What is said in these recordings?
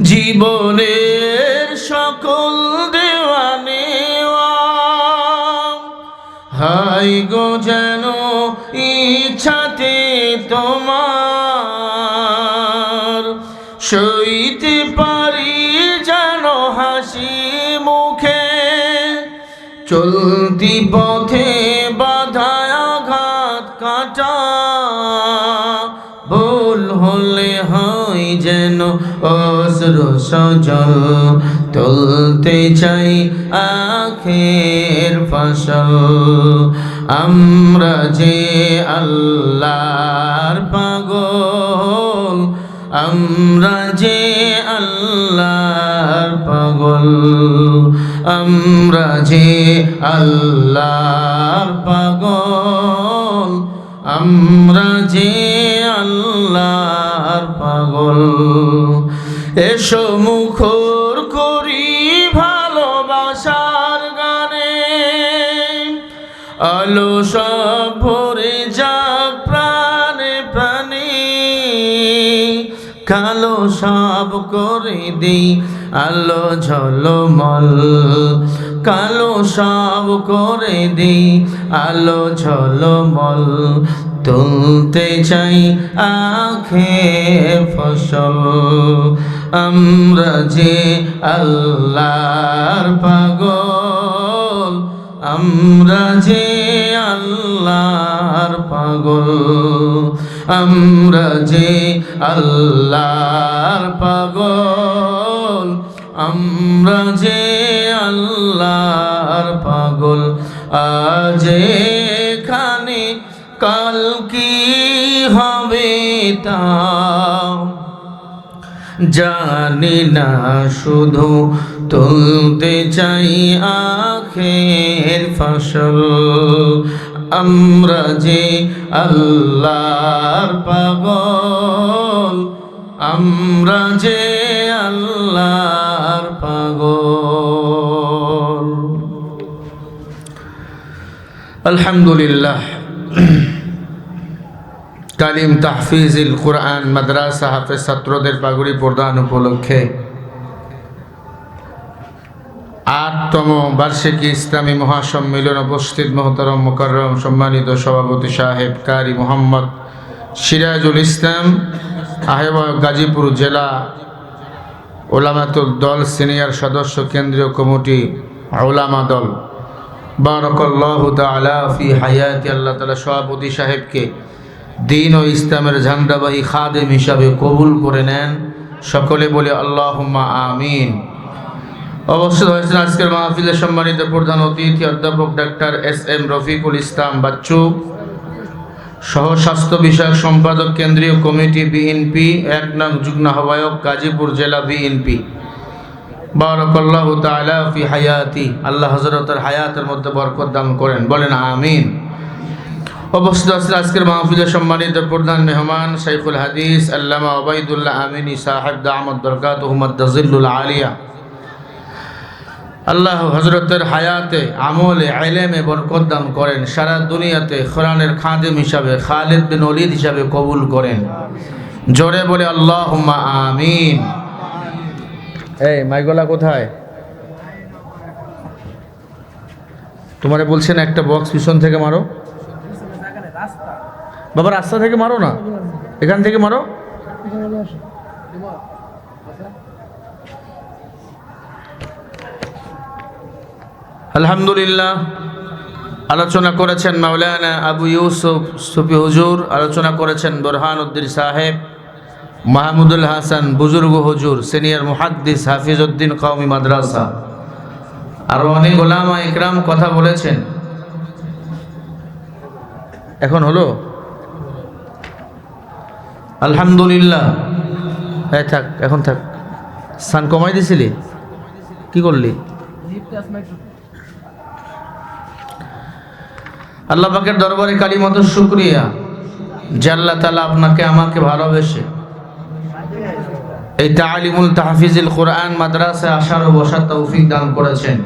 জীবনের সকল দেওয়া নেওয়া হাই গো যেন ইচ্ছাতে তোমার সইতে পারি যেন হাসি মুখে চলতি পথে বাধায় আঘাত কাটা ভুল হলে হয় যেন অশ্রু সজল তুলতে চাই আখের ফসল আমরা যে আল্লাহর পাগল আমরা যে আল্লাহর পাগল আমরা যে আল্লাহর পাগল আমরা যে আল্লাহর পাগল এসো মুখর করি ভালোবাসার গানে আলো সব ভরে যাক প্রাণে প্রাণে কালো সব করে দিই আলো ঝলমল কালো সব করে দিই আলো ঝলমল তুলতে চাই আখের ফসল আমরা যে আল্লাহর পাগল আমরা যে আল্লাহর পাগল আমরা যে আল্লাহর পাগল আমরা যে আল্লাহর পাগল আজ এখানে কাল কি হবে তা জানি না শুধু তুলতে চাই আখের ফসল আমরা যে আল্লাহর পাগল আমরা যে আল্লাহর পাগল আলহামদুলিল্লাহ কালিম তাহফিজুল কুরআন মাদ্রাসা হাফেজ ছাত্রদের পাগড়ি প্রদান উপলক্ষে ৮তম বার্ষিকী ইসলামী মহাসম্মেলন উপস্থিত মোহতারম মুকাররম সম্মানিত সভাপতি সাহেব কারি মোহাম্মদ সিরাজুল ইসলাম আহ্বায়ক গাজীপুর জেলা উলামাতুল দল সিনিয়র সদস্য কেন্দ্রীয় কমিটি উলামা দল বারাকাল্লাহু তাআলা ফি হায়াতি আল্লাহ তাআলা সভাপতি সাহেবকে দিন ও ইসলামের ঝান্ডাবাহী খাদেম হিসাবে কবুল করে নেন সকলে বলে আল্লাহুম্মা আমিন। অবশ্যই হয়েছেন আজকের মাহফিলের সম্মানিত প্রধান অতিথি অধ্যাপক ডাক্তার এস.এম. রফিকুল ইসলাম বাচ্চু সহ স্বাস্থ্য বিষয়ক সম্পাদক কেন্দ্রীয় কমিটি বিএনপি ১ নং যুগ্ম আহ্বায়ক গাজীপুর জেলা বিএনপি বারাকাল্লাহু তাআলা ফি হায়াতি আল্লাহ হযরতের হায়াতের মধ্যে বরকত দান করেন বলেন আমিন। অবস্থিত আছেন আজকের মাহফিলের সম্মানিত প্রধান মেহমান শাইখুল হাদিস আল্লামা ওবাইদুল্লাহ আমিনী সাহেব দামাত বরকাতুহু মাদ্দাজিল্লুল আলিয়া আল্লাহ হযরতের হায়াতে আমলে ইলমে বরকত দান করেন সারা দুনিয়াতে কোরআনের খাদেম হিসাবে খালিদ বিন ওলীদ হিসাবে কবুল করেন জোরে বলে আল্লাহুম্মা আমিন। এই মাইগলা কোথায় তোমারে বলছেন একটা বক্স পিছন থেকে মারো বাবা রাস্তা থেকে মারো না এখান থেকে মারো আলহামদুলিল্লাহ আলোচনা করেছেন মাওলানা আবু ইউসুফ সুফি হুজুর আলোচনা করেছেন বুরহানুদ্দিন সাহেব মাহমুদুল হাসান বুজুর্গ হুজুর সিনিয়র মুহাদ্দিস হাফিজউদ্দিন কওমি মাদ্রাসা আরো অনেক উলামা ইকরাম কথা বলেছেন এখন হলো আলহামদুলিল্লাহ হ্যাঁ থাক এখন থাক সান কমাই দিছিলি কি করলি আল্লাহ পাকের দরবারে কালিমাত শুকরিয়া যে আল্লাহ তাআলা আপনাকে আমাকে ভালোবেসে এই তালিমুল তাহফিজুল কুরআন মাদ্রাসা আসার ও বসার তৌফিক দান করেছেন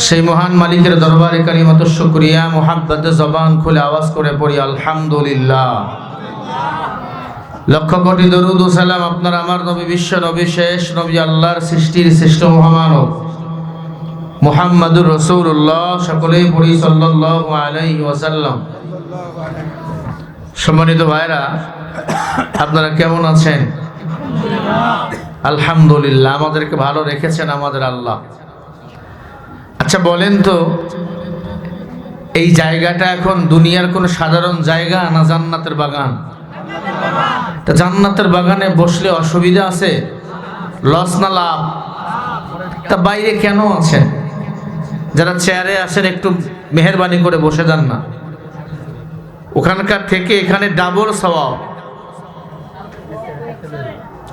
সেই মহান মালিকের দরবারে কালিমাত শুকরিয়া মুহাব্বতে জবান খুলে আওয়াজ করে পড়ি আলহামদুলিল্লাহ লক্ষ কোটি দরুদ ও সালাম আপনার আমার নবী, বিশ্ব নবী, শেষ নবী, আল্লাহর সৃষ্টির শ্রেষ্ঠ মহামানব মুহাম্মাদুর রাসূলুল্লাহ, সকলেই পড়ি সাল্লাল্লাহু আলাইহি ওয়াসাল্লাম। সম্মানিত ভাইরা, আপনারা কেমন আছেন? আলহামদুলিল্লাহ, আমাদেরকে ভালো রেখেছেন আমাদের আল্লাহ। আচ্ছা বলেন তো, এই জায়গাটা এখন দুনিয়ার কোনো সাধারণ জায়গা না জান্নাতের বাগান? তা জান্নাতের বাগানে বসলে অসুবিধা আছে? লস না লাভ? তা বাইরে কেন আছেন? যারা চেয়ারে আসেন একটু মেহেরবানি করে বসে যান না, ওখানকার থেকে এখানে ডাবল সওয়াব।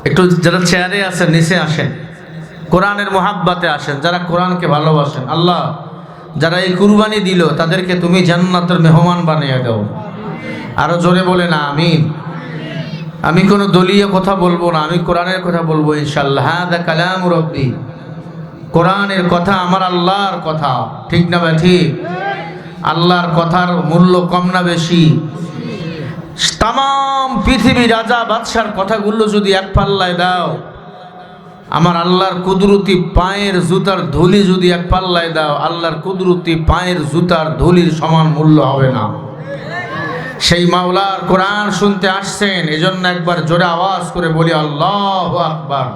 একটু যারা চেয়ারে আসেন নিচে আসেন, কোরআনের মোহাব্বতে আসেন, যারা কোরআনকে ভালোবাসেন। আল্লাহ যারা এই কুরবানি দিল তাদেরকে তুমি জান্নাতের মেহমান বানিয়ে দাও। আরো জোরে বলে না আমিন। আমি কোনো দলীয় কথা বলবো না, আমি কোরআনের কথা বলবো ইনশাআল্লাহ। হাদা কালাম রব্বি, কোরআনের কথা আমার আল্লাহর কথা, ঠিক না ভাই? ঠিক। আল্লাহর কথার মূল্য কম না বেশি? তাম পৃথিবী রাজা বাদশার কথাগুলো যদি এক পাল্লায় দাও, আমার আল্লাহর কুদরতি পায়ের জুতার ধুলি যদি এক পাল্লায় দাও, আল্লাহর কুদরতি পায়ের জুতার ধুলির সমান মূল্য হবে না। সেই মাওলার কোরআন শুনতে আসছেন, এজন্য একবার জোরে আওয়াজ করে বলি আল্লাহু আকবার।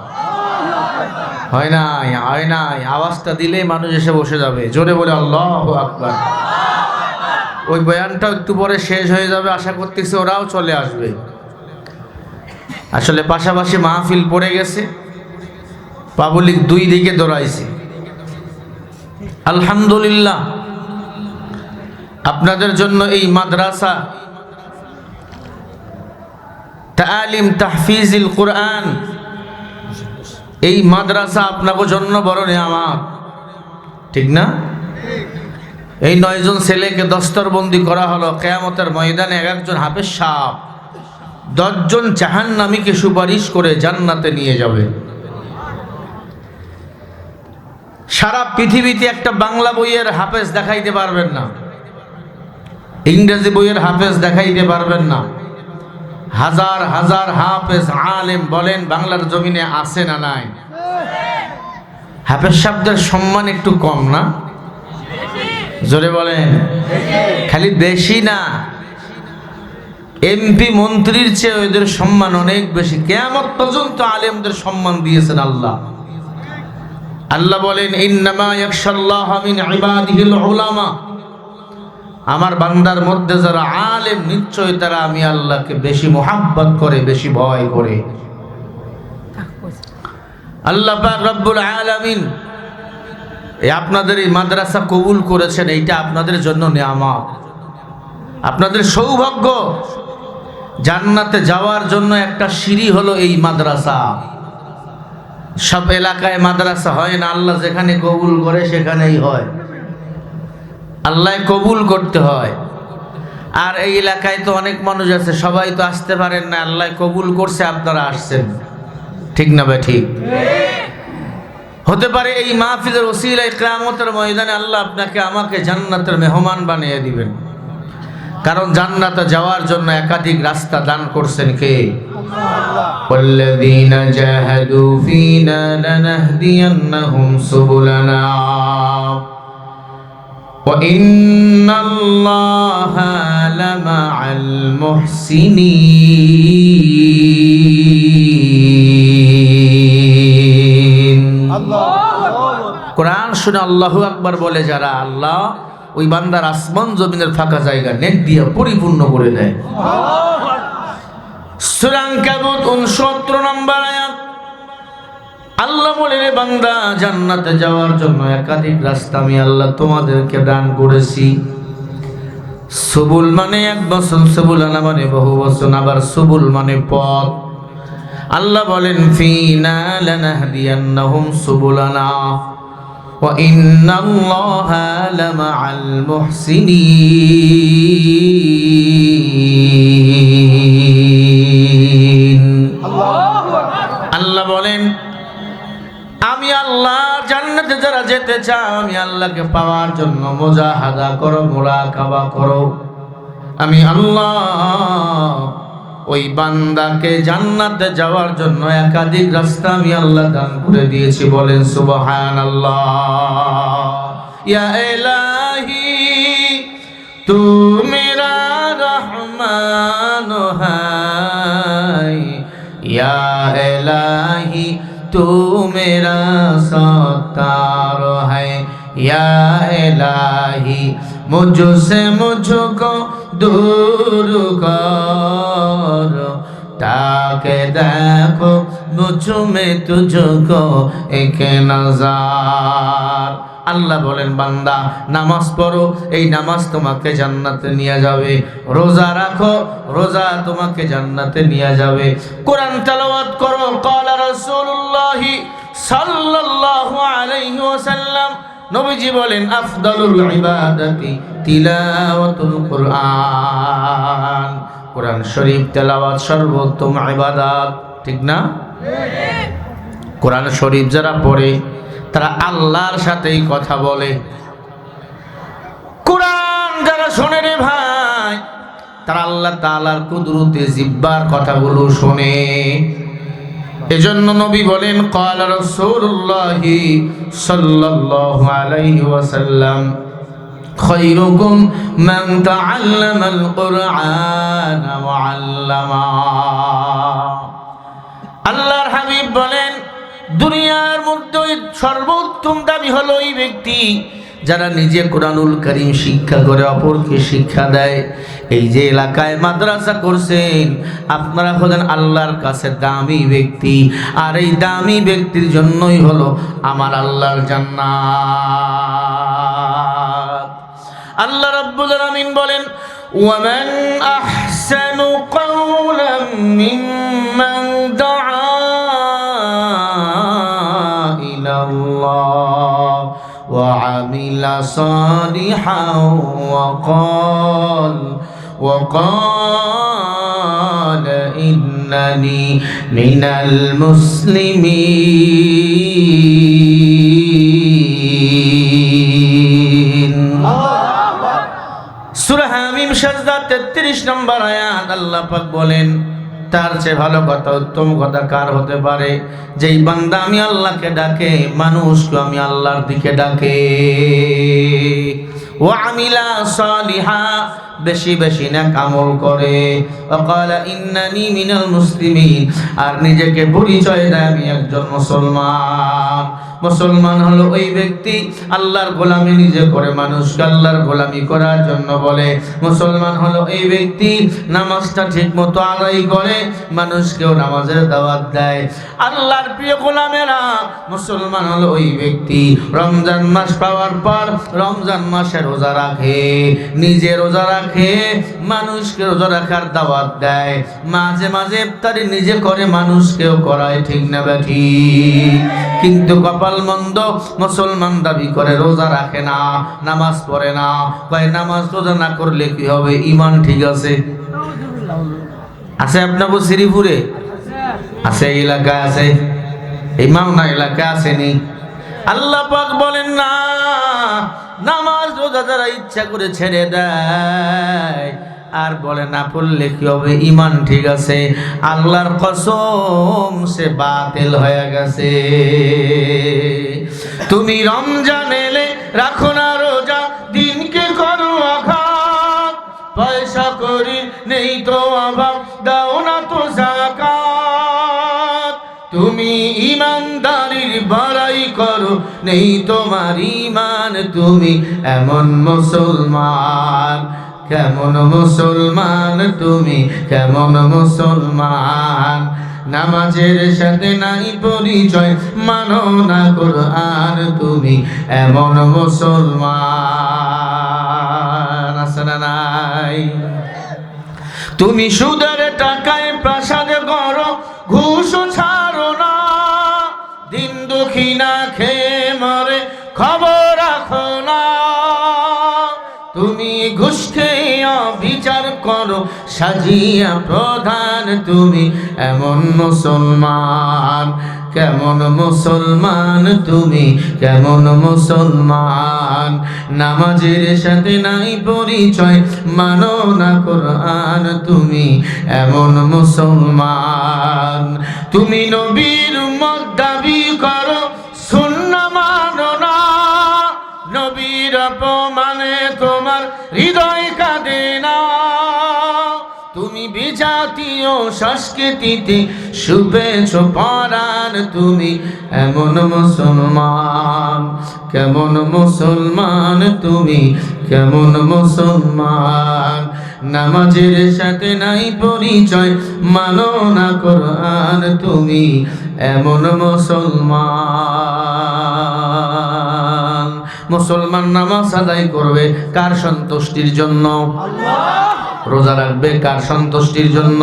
হয় নাই? হয় নাই? আওয়াজটা দিলেই মানুষ এসে বসে যাবে। জোরে বলে আল্লাহু আকবার। ওই বয়ানটাও একটু পরে শেষ হয়ে যাবে, আশা করতেছি ওরাও চলে আসবে। আসলে পাশাপাশি মাহফিল পড়ে গেছে, পাবলিক দুই দিকে দৌড়াইছে। আলহামদুলিল্লাহ, আপনাদের জন্য এই মাদ্রাসা তালিম তাহফিজুল কোরআন, এই মাদ্রাসা আপনাদের জন্য বড় নিয়ামত, ঠিক না? এই 9 জন ছেলেকে দস্তরবন্দি করা হলো, কিয়ামতের ময়দানে এক একজন হাফেজ সাহেব 10 জন জাহান্নামীকে সুপারিশ করে জান্নাতে নিয়ে যাবে। সারা পৃথিবীতে একটা বাংলা বইয়ের হাফেজ দেখাইতে পারবেন না, ইংরেজি বইয়ের হাফেজ দেখাইতে পারবেন না। হাজার হাজার হাফেজ আলেম বলেন বাংলার জমিনে আছে না নাই? হাফেজ শব্দের সম্মান একটু কম না? জোরে বলেন। খালি বেশি না, এমপি মন্ত্রীর চেয়ে ওদের সম্মান অনেক বেশি। কিয়ামত পর্যন্ত আলেমদের সম্মান দিয়েছেন আল্লাহ। আল্লাহ বলেন ইন্নামা ইয়াখশাল্লাহ মিন ইবাদিহিল উলামা, আমার বান্দার মধ্যে যারা আলেম নিশ্চয় তারা আমি আল্লাহকে বেশি মোহাব্বত করে, বেশি ভয় করে। আল্লাহ পাক রব্বুল আলামিন আপনাদের এই মাদ্রাসা কবুল করেছেন, এইটা আপনাদের জন্য নিয়ামত, আপনাদের সৌভাগ্য। জান্নাতে যাওয়ার জন্য একটা সিঁড়ি হলো এই মাদ্রাসা। সব এলাকায় মাদ্রাসা হয় না, আল্লাহ যেখানে কবুল করে সেখানেই হয়। আল্লাহ কবুল করতে হয়। আর এই এলাকায় তো অনেক মানুষ আছে, সবাই তো আসতে পারেন না, আল্লাহ কবুল করছে, আপনারা আসছেন, ঠিক না ভাই? ঠিক। হতে পারে এই মাহফিলের ওসিলায় কিয়ামতের ময়দানে আল্লাহ আপনাকে আমাকে জান্নাতের মেহমান বানিয়ে দিবেন। কারণ জান্নাতে যাওয়ার জন্য একাধিক রাস্তা দান করছেন কে? ওয়াল্লাযীনা জাহাদু ফীনা লানাহদিয়ান্নাহুম সুবুলানা ওয়া ইন্নাল্লাহা লামাআল মুহসিনিন। কোরআন শুনে আল্লাহু আকবার বলে যারা, আল্লাহ ওই বান্দার আসমান জমিনের ফাঁকা জায়গা নেক দিয়ে পরিপূর্ণ করে দেয়। সূরা আনকাবুত 69 নম্বর আয়াত। আল্লাহ বলে রে বান্দা, জান্নাতে যাওয়ার জন্য একাধিক রাস্তা আমি আল্লাহ তোমাদেরকে দান করেছি। সুবুল মানে এক বচন, সুবুলানা মানে বহু বচন, আবার সুবুল মানে পথ। আল্লাহ বলেন ফীনা লানাহদিয়ান্নাহুম সুবুলানা ওয়া ইন্নাল্লাহা লামাআল মুহসিনিন। আল্লাহ বলেন আমি আল্লাহ জান্নাতে যারা যেতে চাও, আমি আল্লাহকে পাওয়ার জন্য মুজাহাদা করো, মুরাকাবা করো। আমি আল্লাহ ওই বান্দাকে জান্নাতে যাওয়ার জন্য একাধিক রাস্তা আমি আল্লাহ দান করে দিয়েছি। বলেন সুবহানাল্লাহ। ইয়া ইলাহি তু মেরা রহমান হায়, ইয়া ইলাহি তু মেরা সত্তার হায়, या इलाही मुझसे मुझको दूर कर, ताके देखो मुझ में तुझको एक नज़र। আল্লাহ বলেন বান্দা নামাজ পড়ো, এই নামাজ তোমাকে জান্নাতে নিয়ে যাবে। রোজা রাখো, রোজা তোমাকে জান্নাতে নিয়ে যাবে। কোরআন তেলাওয়াত করো। ক্বালা রাসূলুল্লাহ সাল্লাল্লাহু আলাইহি ওয়াসাল্লাম, নবীজি বলেন আফদালুল ইবাদাতি তিলাওয়াতুল কুরআন। কোরআন শরীফ তেলাওয়াত সর্বোত্তম ইবাদত, ঠিক না? কোরআন শরীফ যারা পড়ে তারা আল্লাহর সাথেই কথা বলে। কোরআন যারা শোনে রে ভাই, তারা আল্লাহ তাআলার কুদরতে জিহ্বার কথাগুলো শোনে। এজন্য নবী বলেন ক্বালা রাসূলুল্লাহ সাল্লাল্লাহু আলাইহি ওয়াসাল্লাম, খায়রুকুম মান তাআল্লামাল কুরআন ওয়া আল্লামা। আল্লাহর হাবিব বলেন দুনিয়ার মধ্যে সর্বোত্তম দাবি হলো ওই ব্যক্তি যারা নিজে কোরআনুল কারীম শিক্ষা করে অপরকে শিক্ষা দেয়। এই যে এলাকায় মাদ্রাসা করছেন, আপনারা হলেন আল্লাহর কাছে দামি ব্যক্তি, আর এই দামি ব্যক্তির জন্যই হলো আমার আল্লাহর জান্নাত। আল্লাহ রাব্বুল আলামিন বলেন ওয়ামান আহসানু কাওলাম মিম্মান দাআ ইলাল্লাহ ওয়া আমিলা সালিহান ওয়া ক্বালা ইন্নানি মিনাল মুসলিমিন। সূরা হামিম সাজদা 33 নম্বর আয়াত। আল্লাহ পাক বলেন তার চেয়ে ভালো কথা, উত্তম কথা কার হতে পারে? যেই বান্দা আমি আল্লাহকে ডাকে, মানুষকে আমি আল্লাহর দিকে ডাকে। ওয়া আমিলা সালিহা, বেশি বেশি নেক আমল করে। ওয়া ক্বালা ইন্নানি মিনাল মুসলিমিন, আর নিজেকে পরিচয় দেয় আমি একজন মুসলমান। মুসলমান হলো ওই ব্যক্তি আল্লাহর গোলামি নিজে করে, মানুষকে আল্লাহর গোলামি করার জন্য বলে। মুসলমান হলো এই ব্যক্তি নামাজটা ঠিক মতো আদায় করে, মানুষকেও নামাজের দাওয়াত দেয়। আল্লাহর প্রিয় গোলামেরা, মুসলমান হলো ওই ব্যক্তি রমজান মাস পাওয়ার পর রমজান মাসে রোজা রাখে, নিজে রোজা রাখে, মানুষকে রোজা রাখার দাওয়াত দেয়। মাঝে মাঝে ইফতারি নিজে করে, মানুষকেও করায়, ঠিক না বেঠি? কিন্তু কপাল মন্দ, মুসলমান দাবি করে রোজা রাখে না, নামাজ পড়ে না। কয় নামাজ রোজা না করলে কি হবে? ঈমান ঠিক আছে? আছে আপনার শ্রীপুরে আছে, এলাকায় আছে, ইমাম না এলাকায় আসেনি। আল্লাহ পাক বলেন না, নামাজ রোজা যারা ইচ্ছা করে ছেড়ে দেয় আর বলে না পড়লে কি হবে? ঈমান ঠিক আছে। আল্লাহর কসম সে বাতিল হয়ে গেছে। তুমি রমজান এলে রাখো না রোজা, দিনকে করো আঘাত, পয়সা করি নেই তো অভাব, দাও না তো যাকাত। তুমি ইমানদারির বড়াই করো, নেই তোমার ঈমান, তুমি এমন মুসলমান, কেমন মুসলমান তুমি, কেমন মুসলমান? নামাজের সাথে নাই পরিচয়, মানো না কুরআন, তুমি এমন মুসলমান। আছে না নাই? তুমি সুদের টাকায় প্রাসাদ গড়ো, ঘুষ ছাড়ো না, দিন দুঃখী না খেয়ে মরে, খবর রাখো না। তুমি ঘুষ খেয়ে বিচার করো, সাজিয়া প্রধান, তুমি এমন মুসলমান, কেমন মুসলমান তুমি, কেমন মুসলমান। নামাজের সাথে নাই পরিচয়, মানো না কোরআন, তুমি এমন মুসলমান। তুমি নবীর উম্মত দাবি করো, সুন্নাহ মানো না। নবীর অপমানে তোমার হৃদয় কাঁদে না। তুমি বিজাতীয় সংস্কৃতিতে শুভেছ পরাণ, তুমি এমন মুসলমান। কেমন মুসলমান তুমি, কেমন মুসলমান। নামাজের সাথে নাই পরিচয়, মানো না কোরআন, তুমি এমন মুসলমান। মুসলমান নামাজ আদায় করবে কার সন্তুষ্টির জন্য? রোজা রাখবে কার সন্তুষ্টির জন্য?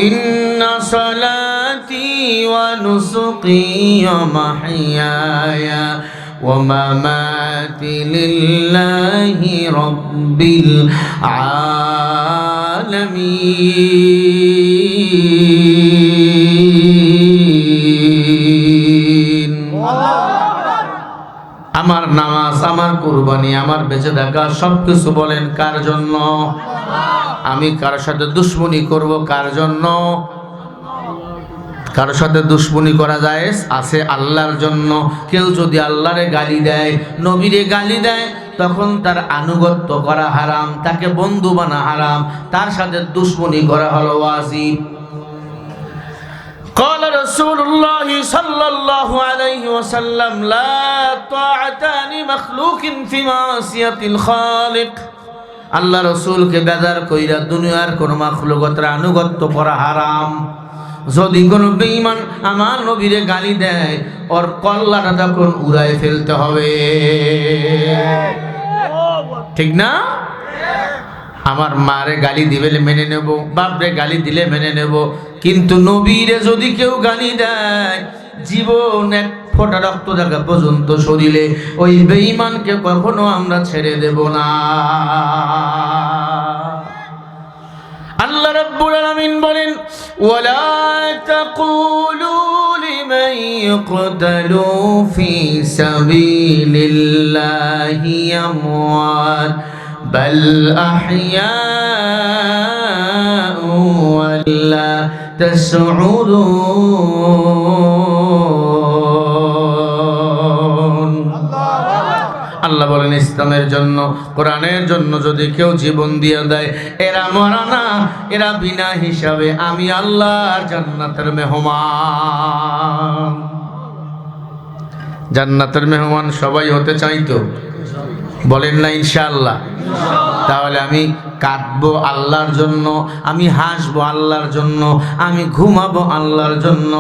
ইন্না সালাতি ওয়া নুসুকি ওয়া মাহইয়ায়া ওয়া মামাতি লিল্লাহি রাব্বিল আলামিন। আমার নামাজ, আমার কুরবানি, আমার বেঁচে থাকা সবকিছু বলেন কার জন্য? আমি কার সাথে দুশ্মনী করব কার জন্য? কার সাথে দুশ্মনী করা যায় আছে আল্লাহর জন্য। কেউ যদি আল্লাহরে গালি দেয়, নবীরে গালি দেয়, তখন তার আনুগত্য করা হারাম, তাকে বন্ধু বানা হারাম, তার সাথে দুশ্মনী করা হলো ওয়াজিব। قال رسول الله صلى الله عليه وسلم لا طاعة لمخلوق في معصية الخالق। আল্লাহ রাসূলকে বেজার কইরা দুনিয়ার কোন মাখলুকাতের আনুগত্য করা হারাম। যদি কোন বেঈমান আমার নবীরে গালি দেয়, ওর কল্লাটা তখন উড়ায় ফেলতে হবে, ঠিক না? আমার মারে গালি দিবে মেনে নেব, বাপরে গালি দিলে মেনে নেব, কিন্তু নবীরে যদি কেউ গালি দেয়, জীবন এক ফোঁটা রক্ত জায়গা পর্যন্ত শরীরে, ওই বেঈমানকে কখনো আমরা ছেড়ে দেব না। আল্লাহ রাব্বুল আলামিন বলেন, ওয়ালা তাকুলু লিমান ইয়াকতালু ফি সাবিলিল্লাহি আমওয়াত বাল আহইয়াউ ওয়ালা তাশউরুন। আল্লাহ বলেন, ইসলামের জন্য, কোরআনের জন্য যদি কেউ জীবন দিয়ে দেয়, এরা মরা না, এরা বিনা হিসাবে আমি আল্লাহর জান্নাতের মেহমান। জান্নাতের মেহমান সবাই হতে চাইতো? বলেন না ইনশাআল্লাহ? তাহলে আমি কাঁদবো আল্লাহর জন্য, আমি হাসবো আল্লাহর জন্য, আমি ঘুমাবো আল্লাহর জন্য,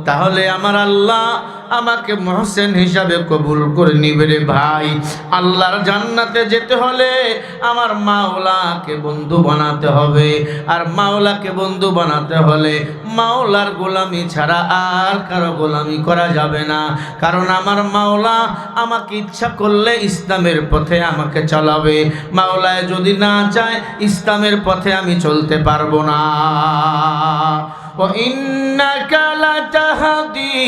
তাহলে আমার আল্লাহ আমাকে মুহসিন হিসাবে কবুল করে নিবে রে ভাই। আল্লাহর জান্নাতে যেতে হলে আমার মাওলাকে বন্ধু বানাতে হবে, আর মাওলাকে বন্ধু বানাতে হলে মাওলার গোলামি ছাড়া আর কারো গোলামি করা যাবে না। কারণ আমার মাওলা আমাকে ইচ্ছা করলে ইসলামের পথে আমাকে চালাবে, মাওলায় যদি না চায় ইসলামের পথে আমি চলতে পারবো না। وَإِنَّكَ لَتَهْدِي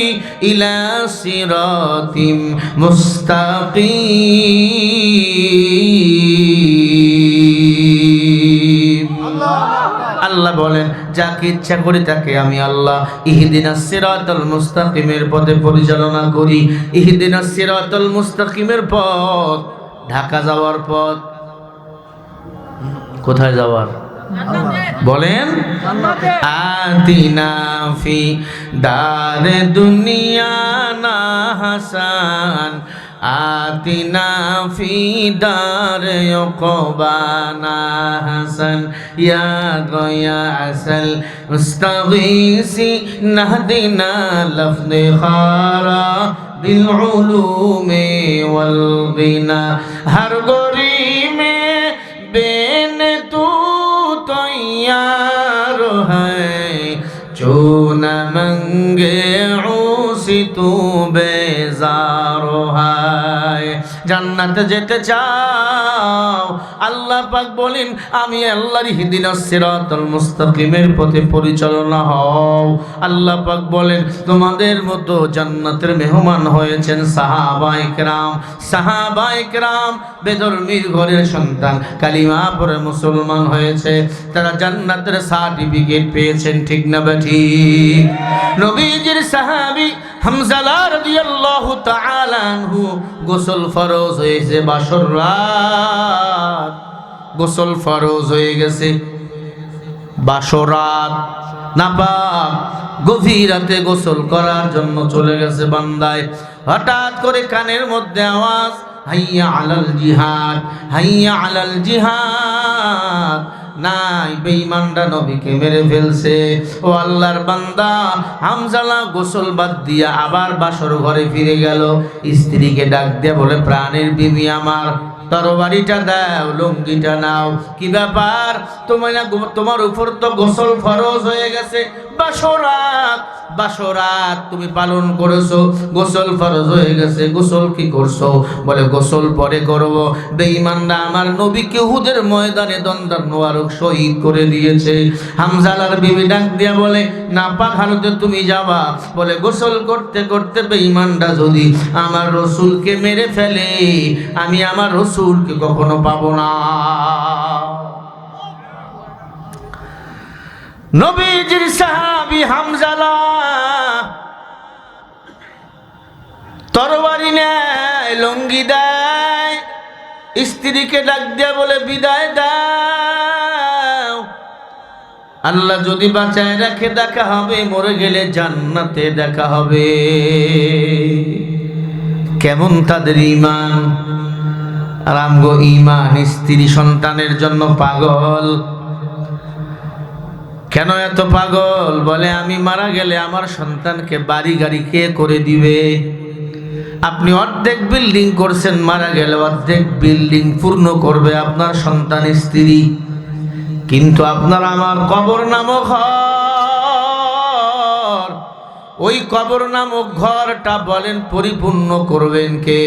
إِلَى صِرَاطٍ مُسْتَقِيمٍ। আল্লাহ বলেন, যাকে ইচ্ছা করি তাকে আমি আল্লাহ ইহদিনাস সিরাতাল মুস্তাকিমের পথে পরিচালনা করি। ইহদিনাস সিরাতাল মুস্তাকিমের পথ ঢাকা যাওয়ার পথ। কোথায় যাওয়ার বলেন? আতিনা ফি দারে দুনিয়া না হাসান, আতিনা ফি দারে উকবানা হাসান, ইয়া গয়াসাল মুস্তাগীসি নাহদিনা লফযে খারা বিল উলুমি ওয়াল গিনা। হর গরি মে বেন তু तैयार है, जो न मंगे उसी तू बेजार है। জান্নাতে যেতে চাও, আল্লাহ পাক বলেন আমি আল্লাহর ইহদিনাস সিরাতাল মুস্তাকিমের পথে পরিচালনা হও। আল্লাহ পাক বলেন তোমাদের মতো জান্নাতের মেহমান হয়েছেন সাহাবায়ে কেরাম। সাহাবায়ে কেরাম বেদরমির ঘরের সন্তান, কালিমা পড়ে মুসলমান হয়েছে, তারা জান্নাতের সার্টিফিকেট পেয়েছেন, ঠিক না ঠিক? নবীজির সাহাবী হামজা রাদিয়াল্লাহু তাআলা আনহু গোসল ফরজ হয়েছে বাসর রাত, গোসল ফরজ হয়ে গেছে বাসর রাত, নাপাক গভীর রাতে গোসল করার জন্য চলে গেছে বান্দায়। হঠাৎ করে কানের মধ্যে আওয়াজ, হাইয়া আলাল জিহাদ, হাইয়া আলাল জিহাদ। নাই, বেঈমানরা নবীকে মেরে ফেলছে। ও আল্লাহর বান্দা, হামজালা গোসল বাদ দিয়া আবার বাসর ঘরে ফিরে গেল। স্ত্রীকে ডাক দিয়ে বলে, প্রাণের বিবি আমার, তরবারিটা দাও, লুঙ্গিটা নাও। কি ব্যাপার? তোমার উপর তো গোসল ফরজ হয়ে গেছে, বাসরাত বাসরাত তুমি পালন করেছো, গোসল ফরজ হয়ে গেছে, গোসল কি করছো? বলে গোসল পরে করব। বেঈমানরা আমার নবীকে উহুদের ময়দানে দণ্ডায়মান শহীদ করে দিয়েছে। হামজালার বিবি ডাক দিয়া বলে, নাপাক হালতে তুমি যাবা? বলে গোসল করতে করতে বেঈমানরা যদি আমার রসুলকে মেরে ফেলে, আমি আমার রসুলকে কখনো পাবো না। নবীজির সাহাবী হামজালা তরবারি নেয়, লুঙ্গি দেয়, স্ত্রীকে ডাক দিয়ে বলে, বিদায় দাও, আল্লাহ যদি বাঁচায় রাখে দেখা হবে, মরে গেলে জান্নাতে দেখা হবে। কেমন তাদের ঈমান! আর আমগো ঈমান স্ত্রী সন্তানের জন্য পাগল। কেন এত পাগল? বলে আমি মারা গেলে আমার সন্তানকে বাড়ি গাড়ি কে করে দিবে? আপনি অর্ধেক বিল্ডিং করছেন, মারা গেলে অর্ধেক বিল্ডিং পূর্ণ করবে আপনার সন্তান স্ত্রী, কিন্তু আপনার আমার কবর নামক ঘর, ওই কবর নামক ঘরটা বলেন পরিপূর্ণ করবেন কে?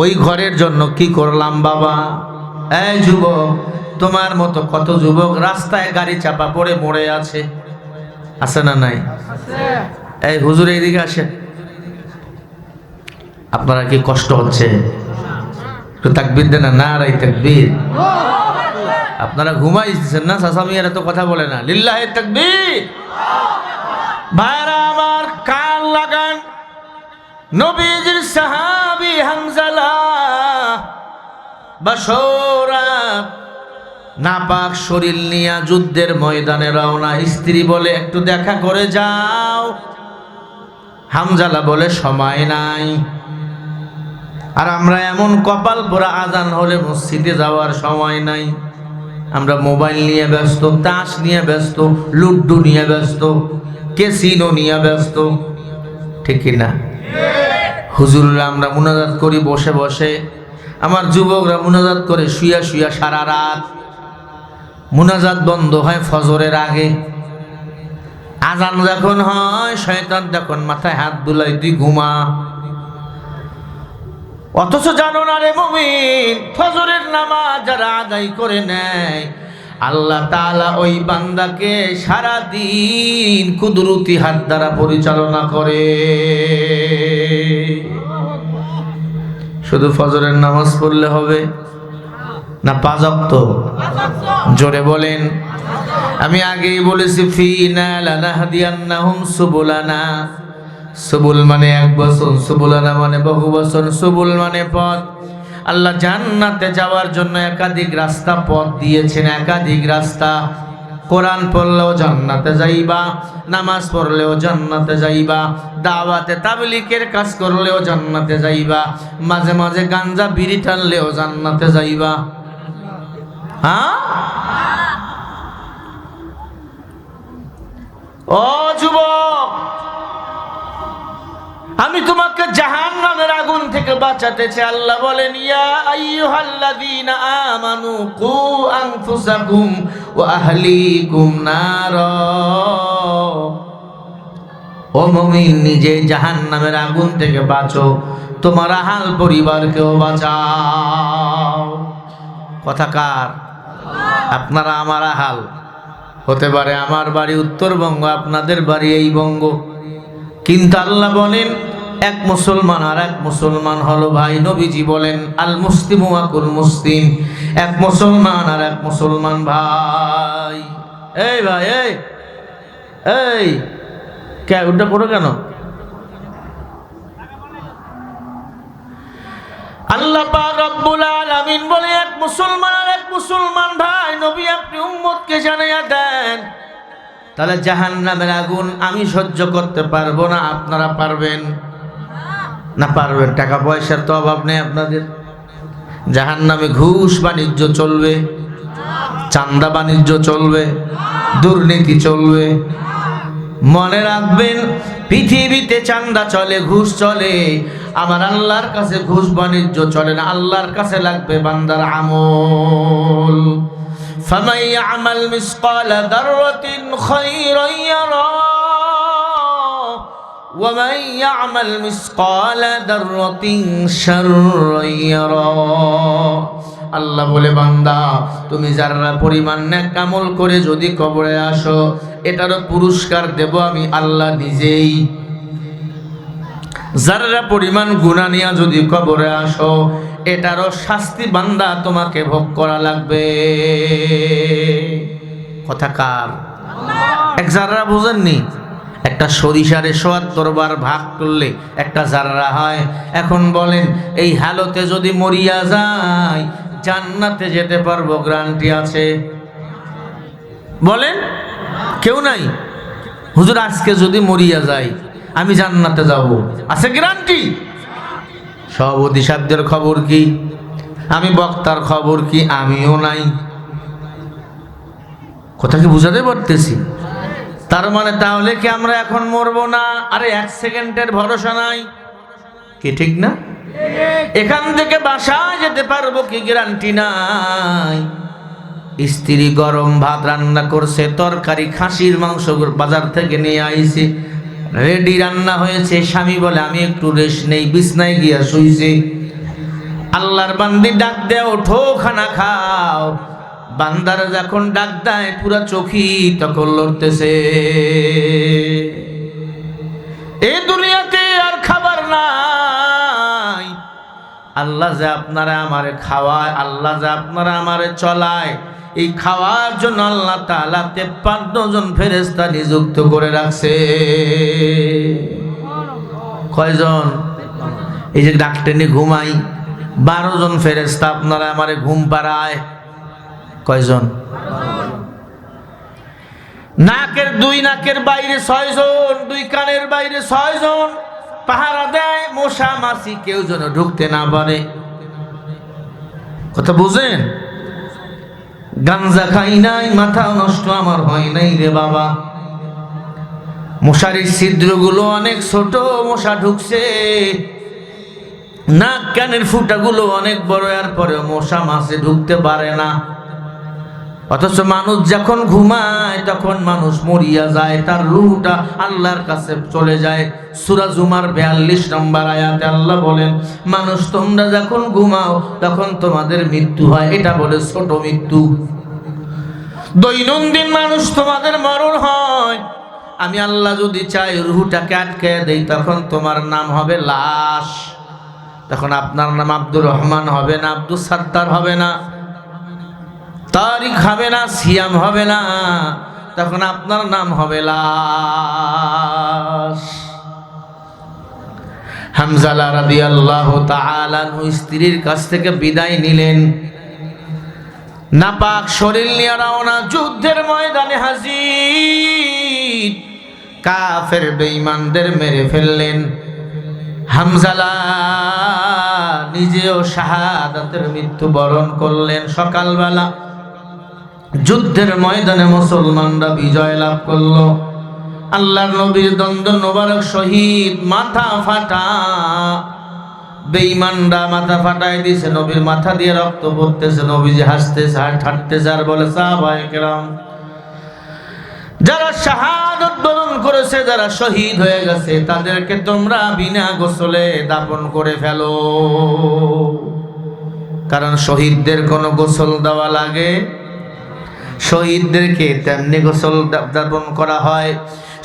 ওই ঘরের জন্য কি করলাম বাবা? এই যুবক, তোমার মতো কত যুবক রাস্তায় গাড়ি চাপা পড়ে মরে আছে, আছে না নাই? এই হুজুর এইদিকে আসেন, আপনারা কি কষ্ট হচ্ছে? একটু তাকবীর দেন না, নারায়ে তাকবীর। আপনারা ঘুমাই দিচ্ছেন না, সাসামিয়ার এত কথা বলে না, লিল্লাহি তাকবীর। ভাইরা আমার, কান লাগান। নবীজির সাহাবী হামজালা বাসরাত নাপাক শরীর নিয়ে যুদ্ধের ময়দানে রওনা। স্ত্রী বলে, একটু দেখা করে যাও। হামজালা বলে, সময় নাই। আর আমরা এমন কপাল পোড়া, আজান হলে মসজিদে যাওয়ার সময় নাই। আমরা মোবাইল নিয়ে ব্যস্ত, তাস নিয়ে ব্যস্ত, লুড্ডু নিয়ে ব্যস্ত, ক্যাসিনো নিয়ে ব্যস্ত, ঠিক কিনা? হুজুররা আমরা মুনাজাত করি বসে বসে, আমার যুবকরা মুনাজাত করে শুয়া শুয়া সারা রাত। মুনাজাত বন্ধ হয় ফজরের আগে, আজান যখন হয় শয়তান তখন মাথায় হাত বুলাই, তুই ঘুমা। অথচ জানো না রে মুমিন, ফজরের নামাজ যারা আদায় করে নেয়, আল্লাহ তাআলা ওই বান্দাকে সারা দিন কুদরতি হাত দ্বারা পরিচালনা করে। শুধু ফজরের নামাজ পড়লে হবে না? 5 ওয়াক্ত জোরে বলেন। আমি আগেই বলেছি, ফিনা লানাহদিয়ান্নাহুম সুবুলানা। সুবুল মানে 1 বছর, সুবুলানা মানে বহু বছর, সুবুল মানে পথ। আল্লাহ জান্নাতে যাওয়ার জন্য একাধিক রাস্তা পথ দিয়েছেন, একাধিক রাস্তা। কোরআন পড়লেও জান্নাতে যাইবা, নামাজ পড়লেও জান্নাতে যাইবা, দাওয়াতে তাবলীগের কাজ করলেও জান্নাতে যাইবা, মাঝে মাঝে গাঞ্জা বিড়ি টানলেও জান্নাতে যাইবা। হ্যাঁ ও যুবক, আমি তোমাকে জাহান্নামের আগুন থেকে বাঁচাতে চাই। আল্লাহ বলেন, ইয়া আইয়ুহাল্লাযীনা আমানু কু আনফুসাকুম ওয়া আহলিকুম নারা। ও ও মুমিন, নিজে জাহান্নামের আগুন থেকে বাঁচো, তোমার আহাল পরিবারকেও বাঁচাও। কথা কার? আপনারা আমার আহাল। হতে পারে আমার বাড়ি উত্তরবঙ্গ, আপনাদের বাড়ি এই বঙ্গ, কিন্তু আল্লাহ বলেন এক মুসলমান আর এক মুসলমান হলো ভাই। নবীজি বলেন আল মুসলিমু আকুল মুসলিম, এক মুসলমান আর এক মুসলমান ভাই। এই ভাই, এই কে উল্টা পড়ো কেন? আল্লাহ পাক রব্বুল আলামিন বলে এক মুসলমান আর এক মুসলমান ভাই। নবী আপনি উম্মতকে জানাইয়া দেন, তাহলে জাহান্নামের আগুন আমি সহ্য করতে পারবো না, আপনারা পারবেন না? পারবেন। টাকা পয়সার তো অভাব নেই আপনাদের। জাহান্নামে ঘুষ বাণিজ্য চলবে, চাঁদা বাণিজ্য চলবে, দুর্নীতি চলবে। মনে রাখবেন, পৃথিবীতে চাঁদা চলে, ঘুষ চলে, আমার আল্লাহর কাছে ঘুষ বাণিজ্য চলে না। আল্লাহর কাছে লাগবে বান্দার আমল। ফামান ইয়ামাল মিসকালা যাররাতিন খায়রান ইয়ারা ওয়া মান ইয়ামাল মিসকালা যাররাতিন শাররান ইয়ারা। আল্লাহ বলে বান্দা, তুমি যারা পরিমাণ নেক আমল করে যদি কবরে আসো, এটারও পুরস্কার দেব আমি আল্লাহ নিজেই। যারা পরিমাণ গুনাহ নিয়ে যদি কবরে আসো, এটারও শাস্তি বান্দা তোমাকে ভোগ করা লাগবে। কথা কার? এক যারা বুঝেননি? একটা সরিষারে ৭৪ বার ভাগ করলে একটা জাররা হয়। এখন বলেন, এই হালতে যদি মরিয়া যায়, জান্নাতে যেতে পারবো গ্যারান্টি আছে? বলেন, কেউ নাই। হুজুর আজকে যদি মরিয়া যায় আমি জান্নাতে যাব, আছে গ্যারান্টি? সভাপতি সাহেবদের খবর কি? আমি বক্তার খবর কি? আমিও নাই। কথা কি বুঝাতে পারতেছি? তার মানে তাহলে কি আমরা এখন মরবো না? আরে 1 সেকেন্ডের ভরসা নাই কি, ঠিক না? এখান থেকে বাসায় যেতে পারবো কি গ্যারান্টি নাই। স্ত্রী গরম ভাত রান্না করছে, তরকারি খাসির মাংস বাজার থেকে নিয়ে আইছে, রেডি রান্না হয়েছে। স্বামী বলে আমি একটু রেস্ট নেই, বিছনায় গিয়া শুইছে। আল্লাহর বান্দি ডাক দেয়, ওঠো খানা খাও। বান্দার যখন ডাক দেয় পুরা চোখি তখন লড়তেছে। এই দুনিয়াতে আর খাবার নাই। আল্লাহ যে আপনারা আমারে খাওয়ায়, আল্লাহ যে আপনারা আমারে চলায়, এই খাওয়ার জন্য আল্লাহ তাআলা 53 জন ফেরেশতা নিযুক্ত করে রাখছে। কয়জন? এই যে ডাক্তারনি ঘুমাই, 12 জন ফেরেশতা আপনারা আমারে ঘুম পাড়ায়। কয়জন? নাকের 2 নাকের বাইরে 6 জন, 2 কানের বাইরে 6 জন পাহারা দেয়, মশা মাছি কেউ যেন ঢুকতে না পারে। কথা বুঝেন? গাঞ্জা খাই নাই, মাথা নষ্ট আমার হয় নাই রে বাবা। মশারির ছিদ্রগুলো অনেক ছোট, মশা ঢুকছে। নাক কানের ফুটাগুলো অনেক বড়, এর পরেও মশা মাছি ঢুকতে পারে না। অথচ মানুষ যখন ঘুমায় তখন মানুষ মরিয়া যায়, তার রূহটা আল্লাহর কাছে চলে যায়। সূরা জুমার 42 নম্বর আয়াতে আল্লাহ বলেন, মানুষ তোমরা যখন ঘুমাও তখন তোমাদের মৃত্যু হয়, এটা বলে ছোট মৃত্যু। দৈনন্দিন মানুষ তোমাদের মরণ হয়। আমি আল্লাহ যদি চাই রূহটাকে আটকে দেই, তখন তোমার নাম হবে লাশ। তখন আপনার নাম আব্দুর রহমান হবে না, আব্দুল সাত্তার হবে না, তারিক হবে না, সিয়াম হবে না, তখন আপনার নাম হবে লাশ। হামজা রাদিয়াল্লাহু তাআলা আনহু স্ত্রীর কাছ থেকে বিদায় নিলেন, নাপাক শরীর নিয়ে রওনা, যুদ্ধের ময়দানে হাজির। কাফের বেঈমানদের মেরে ফেললেন। হামজালা নিজেও শাহাদাতের মৃত্যু বরণ করলেন। সকালবেলা যুদ্ধের ময়দানে মুসলমানরা বিজয় লাভ করলো। আল্লাহর নবীর দন্দন মোবারক শহীদ, মাথা ফাটা। বেঈমানরা মাথা ফাটায় দিয়েছে, নবীর মাথা দিয়ে রক্ত পড়তেছে। নবীজি হাসতেছে, হাঁটতেছে আর বলে, সাহাবায়ে কেরাম যারা শাহাদাত বরণ করেছে, যারা শহীদ হয়ে গেছে, তাদেরকে তোমরা বিনা গোসলে দাফন করে ফেলো। কারণ শহীদদের কোনো গোসল দেওয়া লাগে, শহীদদেরকে তেমনি গোসল দাফন করা হয়।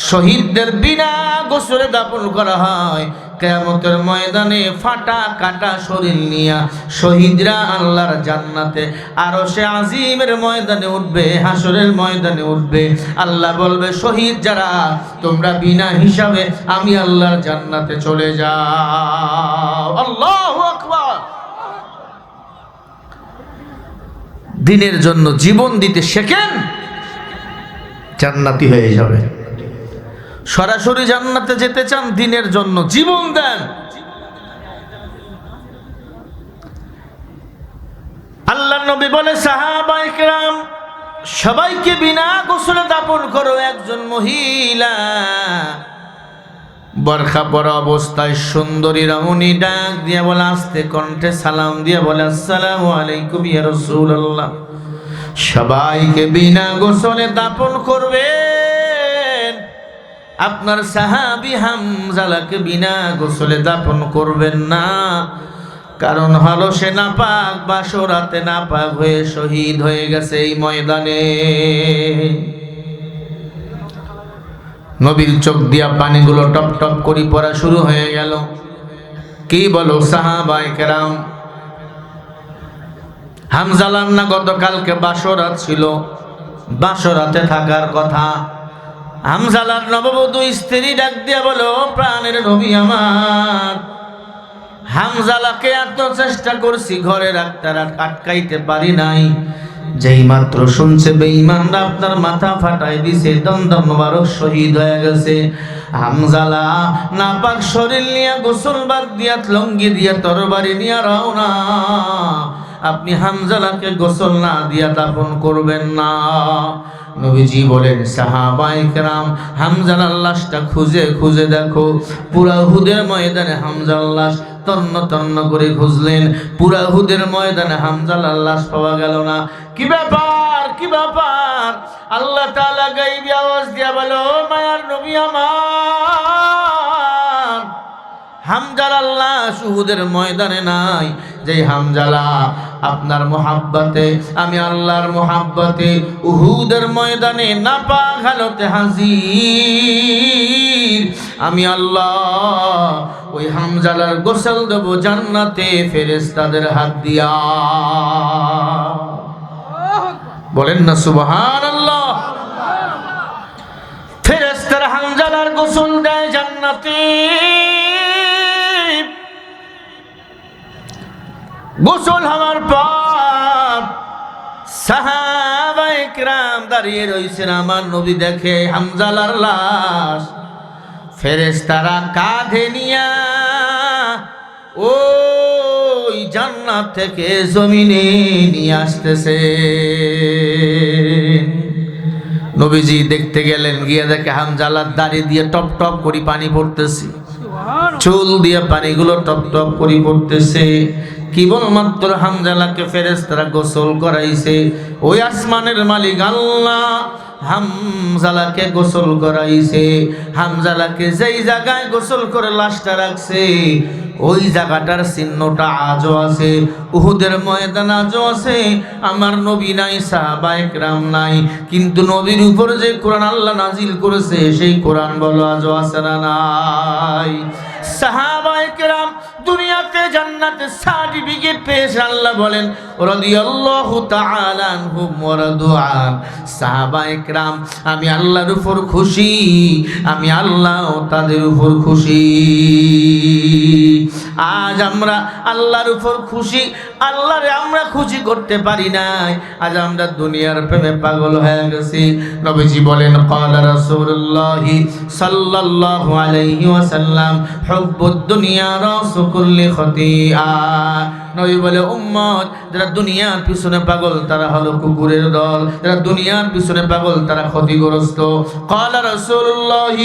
শহীদদের বিনা গোসলে দাফন করা হয়। কিয়ামতের ময়দানে ফাটা কাটা শরীর নিয়ে শহীদরা আল্লাহর জান্নাতে আরশে আজিমের ময়দানে উঠবে, হাসরের ময়দানে উঠবে। আল্লাহ বলবে, শহীদ যারা, তোমরা বিনা হিসাবে আমি আল্লাহর জান্নাতে চলে যাও। আল্লাহু আকবার। দিনের জন্য জীবন দিতে শেখেন, জান্নাতি হয়ে যাবে। সরাসরি জান্নাতে যেতে চান, দিনের জন্য জীবন দেন। আল্লাহর নবী বলে, সাহাবায়ে কেরাম সবাইকে বিনা গোসলে দাফন করো। একজন মহিলা বরখা পরা অবস্থায় সুন্দরী রমণী ডাক দিয়া বলে, আস্তে কণ্ঠে সালাম দিয়া বলে, আসসালামু আলাইকুম ইয়া রাসূলুল্লাহ। সবাইকে বিনা গোসলে দাফন করবেন, আপনার সাহাবী হামজালাকে বিনা গোসলে দাফন করবেন না। কারণ হলো সে নাপাক, বাসরাতে নাপাক হয়ে শহীদ হয়ে গেছে এই ময়দানে। নবীর চোখ দিয়া পানিগুলো টপ টপ করে পড়া শুরু হয়ে গেল। কি বলো সাহাবায়ে কেরাম, হামজালার না গতকালকে বাসরাত ছিল, বাসরাতে থাকার কথা। হামজালার নববধূ স্ত্রী ডাক দিয়া বলো, প্রাণের নবী আমার, হামজালাকে এত চেষ্টা করছি ঘরে রাখতে, আটকাইতে পারি নাই। যেই মাত্র শুনছে বেঈমানরা আপনার মাথা ফাটাই দিছে, দমদম মোবারক শহীদ হয়ে গেছে। হামজালা নাপাক শরীর নিয়ে, গোসল বাদ দিয়া, লঙ্গি দিয়া, তরবারি নিয়ে রওনা। আপনি হামজালাকে গোসল না দিয়া দাফন করবেন না। নবীজি বলেন, সাহাবায়ে কেরাম হামজালার লাশটা খুঁজে খুঁজে দেখো। পুরা উহুদের ময়দানে হামজালার লাশ তন্ন তন্ন করে খুঁজলেন, পুরা উহুদের ময়দানে হামজালার লাশ পাওয়া গেল না। কি ব্যাপার, কি ব্যাপার? আল্লাহ তাআলা গায়বী আওয়াজ দিয়া বলো, মায়ার নবী আমার, হামজালার লাশ উহুদের ময়দানে নাই। যে হামজালা আপনার মোহাব্বতে, আমি আল্লাহর মোহাব্বতে উহুদের ময়দানে নাপাক হালতে হাজির। আমি আল্লাহ ওই হামজালার গোসল দেব জান্নাতে ফেরেশতাদের হাত দিয়া। বলেন না সুবহানাল্লাহ। ফেরেশতারা হামজালার গোসল দেয় জান্নাতে। গোসল হওয়ার পর সাহাবায়ে কেরাম দাঁড়িয়ে রয়েছেন। আমার নবী দেখে হামজালার লাশ, ফেরেশতারা কাঁধে নিয়া ওই জান্নাত থেকে জমিনে নিয়ে আসতেছে। নবীজি দেখতে গেলেন, গিয়ে দেখে হামজালার দাড়ি দিয়ে টপ টপ করে পানি পড়তেছে, চুল দিয়ে পানিগুলো টপ টপ করে পড়তেছে। কেবলমাত্র হামজালাকে ফেরেশতারা গোসল করাইছে। ওই আসমানের মালিক আল্লাহ হামজালাকে গোসল করাইছে। হামজালাকে যেই জায়গায় গোসল করে লাশটা রাখছে, ওই জায়গাটার চিহ্নটা আজও আছে, উহুদের ময়দান আজও আছে। আমার নবী নাই, সাহাবায়ে কেরাম নাই, কিন্তু নবীর উপর যে কোরআন আল্লাহ নাজিল করেছে, সেই কোরআন বলো আজও আছে না নাই? সাহাবায়ে কেরাম দুনিয়াতে জান্নাতে সার্টিফিকেট পেয়েছে। আল্লাহ বলেন, রাদিয়াল্লাহু তাআলা আনহুম ওয়া রাদু আন। সাহাবায়ে কেরাম আমি আল্লাহর উপর খুশি, আমি আল্লাহ তাদের উপর খুশি। আজ আমরা আল্লাহর উপর খুশি, আল্লাহরে আমরা খুশি করতে পারি নাই। আজ আমরা দুনিয়ার প্রেমে পাগল হয়ে গেছি। নবীজি বলেন, ক্বালা রাসূলুল্লাহ সাল্লাল্লাহু আলাইহি ওয়াসাল্লাম, হুব্বুদ দুনিয়া রাসুক কুল্লি খতিআ। নবী বলে উম্মত যারা দুনিয়ার পিছনে পাগল তারা হলো কুকুরের দল, যারা দুনিয়ার পিছনে পাগল তারা ক্ষতিগ্রস্ত। ক্বালা রাসূলুল্লাহ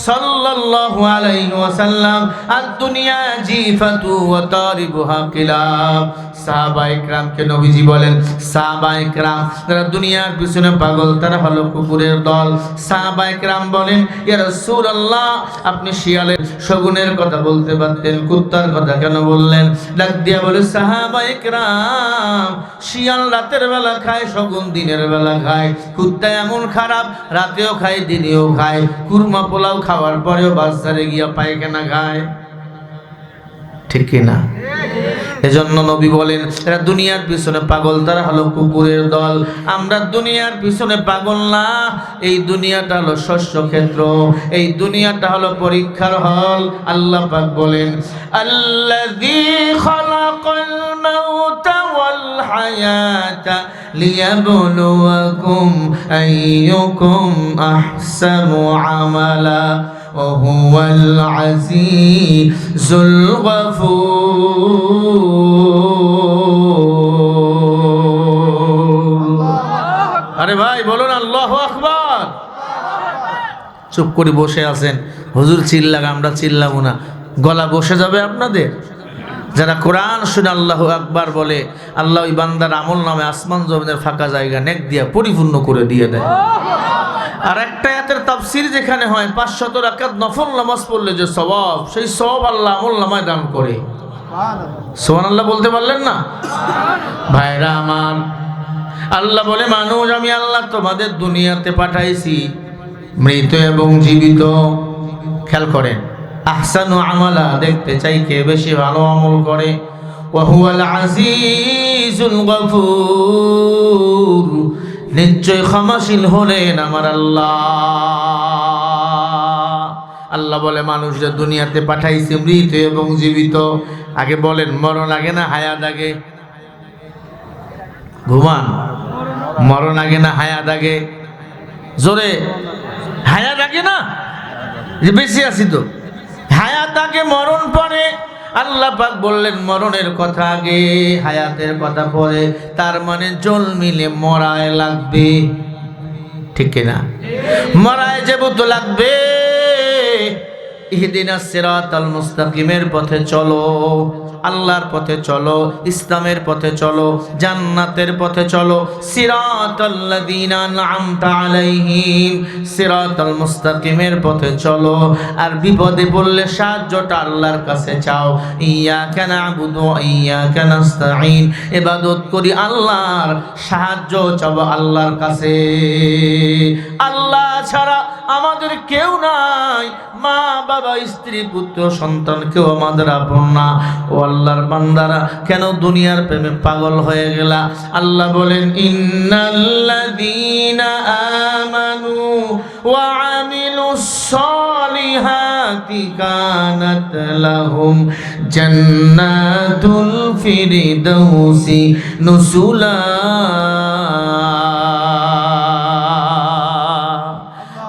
সাল্লাল্লাহু আলাইহি ওয়াসাল্লাম আদ-দুনিয়া জিফাতু ওয়া তারিবুহা কিলাব। সাহাবায়ে কেরামকে নবীজি বলেন, সাহাবায়ে কেরাম যারা দুনিয়ার পিছনে পাগল তারা হলো কুকুরের দল। সাহাবায়ে কেরাম বলেন, ইয়া রাসূলুল্লাহ আপনি শিয়ালের শগুনের কথা বলতে পারতেন, কুত্তার কথা কেন বললেন? ডাক দিয়া বলে, সাহাবায়ে কেরাম শিয়াল রাতের বেলা খায়, শগুন দিনের বেলা খায়। কুত্তা এমন খারাপ, রাতেও খায় দিনেও খায়। কুরমা পোলাও খাওয়ার পরেও বাজারে গিয়া পায়খানা খায়, ঠিক কিনা? এজন্য নবী বলেন এরা দুনিয়ার পিছনে পাগল তারা হলো কুকুরের দল। আমরা দুনিয়ার পিছনে পাগল না। এই দুনিয়াটা হলো শস্য ক্ষেত্র, এই দুনিয়াটা হলো পরীক্ষার হল। আল্লাহ পাক বলেন, আল্লাযী খালাকাল মাউতা ওয়াল হায়াতা লিয়াবলুয়াকুম আইয়ুকুম আহসানু আমালা وهو العزيز الغفور। আরে ভাই বলুন আল্লাহু আকবার। চুপ করে বসে আছেন, হুজুর চিল্লাক, আমরা চিল্লাবো না, গলা বসে যাবে আপনাদের। যারা কোরআন শুনে আল্লাহু আকবার বলে, আল্লাহ ওই বান্দার আমল নামে আসমান জমিনের ফাঁকা জায়গা নেক দিয়া পরিপূর্ণ করে দিয়ে দেয়। আর একটা আয়াতের তাফসীর যেখানে হয় 500 রাকাত নফল নামাজ পড়লে যে সওয়াব, সেই সওয়াব আল্লাহ আমল নামায় দান করে। সুবহানাল্লাহ বলতে পারলেন না? ভাইরা আমার, আল্লাহ বলে মানুষ আমি আল্লাহ তোমাদের দুনিয়াতে পাঠাইছি মৃত এবং জীবিত। খেয়াল করেন, আহসানু আমালা, দেখতে চাই কে বেশি ভালো আমল করে। ওয়া হুয়াল আজিজুল গফুর, নিশ্চয় ক্ষমাশীল হলেন আমার আল্লাহ। আল্লাহ বলে মানুষদের দুনিয়াতে পাঠাইছে মৃত এবং জীবিত। আগে বলেন মরণ আগে না হায়াত আগে? ঘুমান, মরণ আগে না হায়াত আগে? জোরে, হায়াত আগে না? যে বেশি আছি তো, হায়াত আগে মরণ পরে। আল্লাহ পাক বললেন মরণের কথা আগে, হায়াতের কথা পরে। তার মানে জল মিলে মরায় লাগবে, ঠিক কিনা? মরায় যেহেতু লাগবে। ইহদিনাস সিরাতাল মুস্তাকিমের পথে চলো, আল্লাহর পথে চলো, ইসলামের পথে চলো, জান্নাতের পথে চলো। সিরাতাল্লাযীনা আন'আমতা আলাইহিম, সিরাতাল মুস্তাকিমের পথে চলো। আর বিপদে পড়লে সাহায্যটা আল্লাহর কাছে চাও। ইয়াকা না'বুদু ওয়া ইয়াকা নাস্তাঈন, ইবাদত করি আল্লাহর, সাহায্য চাও আল্লাহর কাছে। আল্লাহ ছাড়া আমাদের কেউ নাই, মা বাবা স্ত্রী পুত্র সন্তান কেউ আমাদের আপন না। ও আল্লাহর বান্দারা, কেন দুনিয়ার প্রেমে পাগল হয়ে গেলা? আল্লাহ বলেন ইন্নাল্লাযীনা আমানু ওয়া আমিলুস সালিহাতি কানাত লাহুম জান্নাতুল ফিরদাউসি নুসুলা।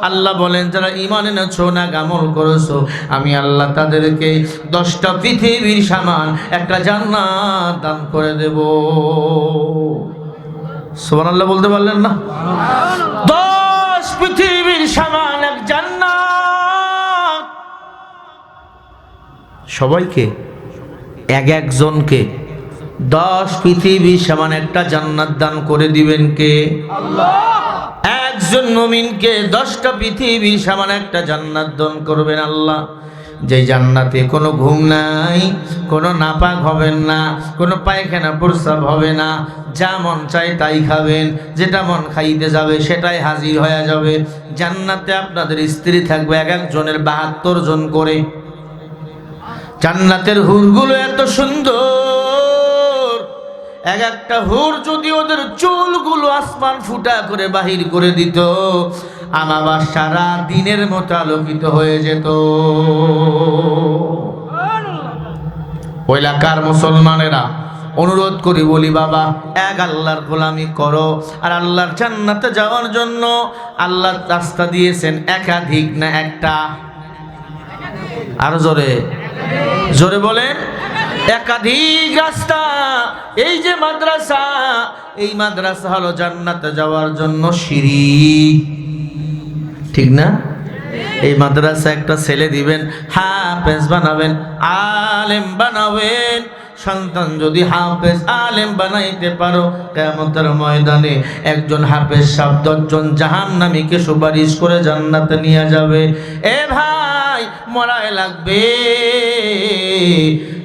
আল্লাহ বলেন যারা ঈমান এনেছো, না আমল করেছো, আমি আল্লাহ তাদেরকে 10টা পৃথিবীর সমান একটা জান্নাত দান করে দেব। সুবহানাল্লাহ বলতে পারলেন না? 10 পৃথিবীর সমান এক জান্নাত। সবাইকে, একজনকে 10 পৃথিবীর সমান একটা জান্নাত দান করে দিবেন কে? আল্লাহ। একজন মুমিনকে 10টা পৃথিবীর সমান একটা জান্নাত দান করবেন আল্লাহ। যে জান্নাতে কোনো ঘুম নাই, কোনো নাপাক হবেন না, কোনো পায়খানা প্রস্রাব হবে না, যা মন চায় তাই খাবেন, যেটা মন খাইতে যাবে সেটাই হাজির হয়ে যাবে। জান্নাতে আপনাদের স্ত্রী থাকবে এক একজনের 72 জন করে। জান্নাতের হুরগুলো এত সুন্দর, এক একটা হুর যদি ওদের চুলগুলো আসমান ফুটা করে বাহির করে দিত, আমার সারা দিনের মতো আলোকিত হয়ে যেত। ওই এলাকার মুসলমানেরা অনুরোধ করি বলি, বাবা এক আল্লাহর গোলামি করো। আর আল্লাহর জান্নাতে যাওয়ার জন্য আল্লাহ রাস্তা দিয়েছেন একাধিক, না একটা? আরো জোরে জোরে বলেন, একাধিক রাস্তা। এই যে মাদ্রাসা, এই মাদ্রাসা হলো জান্নাতে যাওয়ার জন্য সিঁড়ি, ঠিক না? এই মাদ্রাসা একটা ছেলে দিবেন, হাফেজ বানাবেন, আলেম বানাবেন। সন্তান যদি হাফেজ আলেম বানাইতে পারো, কিয়ামতের ময়দানে একজন হাফেজ 10 জন জাহান্নামীকে সুপারিশ করে জান্নাতে নিয়ে যাবে। এ ভাই, মরাই লাগবে।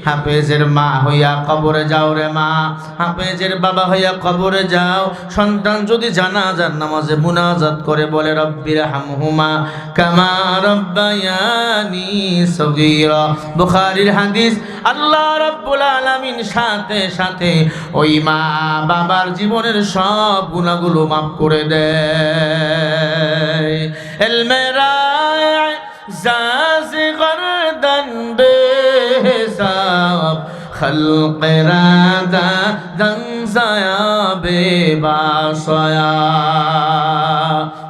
হাফেজের মা হইয়া কবরে যাও রে মা, হাফেজের বাবা হইয়া কবরে যাও। সন্তান যদি জানাজার নামাজে মুনাজাত করে বলে রব্বির হামহুমা কামা রব্বায়ানি সগীরা, বুখারীর হাদিস। আল্লাহ রাব্বুল আলামিন সাথে সাথে ওই মা বাবার জীবনের সব গুনাহগুলো মাফ করে দেয়। এল মেরায় জাজ গরদন বেহিসাব, খলক রাদা দনসায়া বেবাসয়া।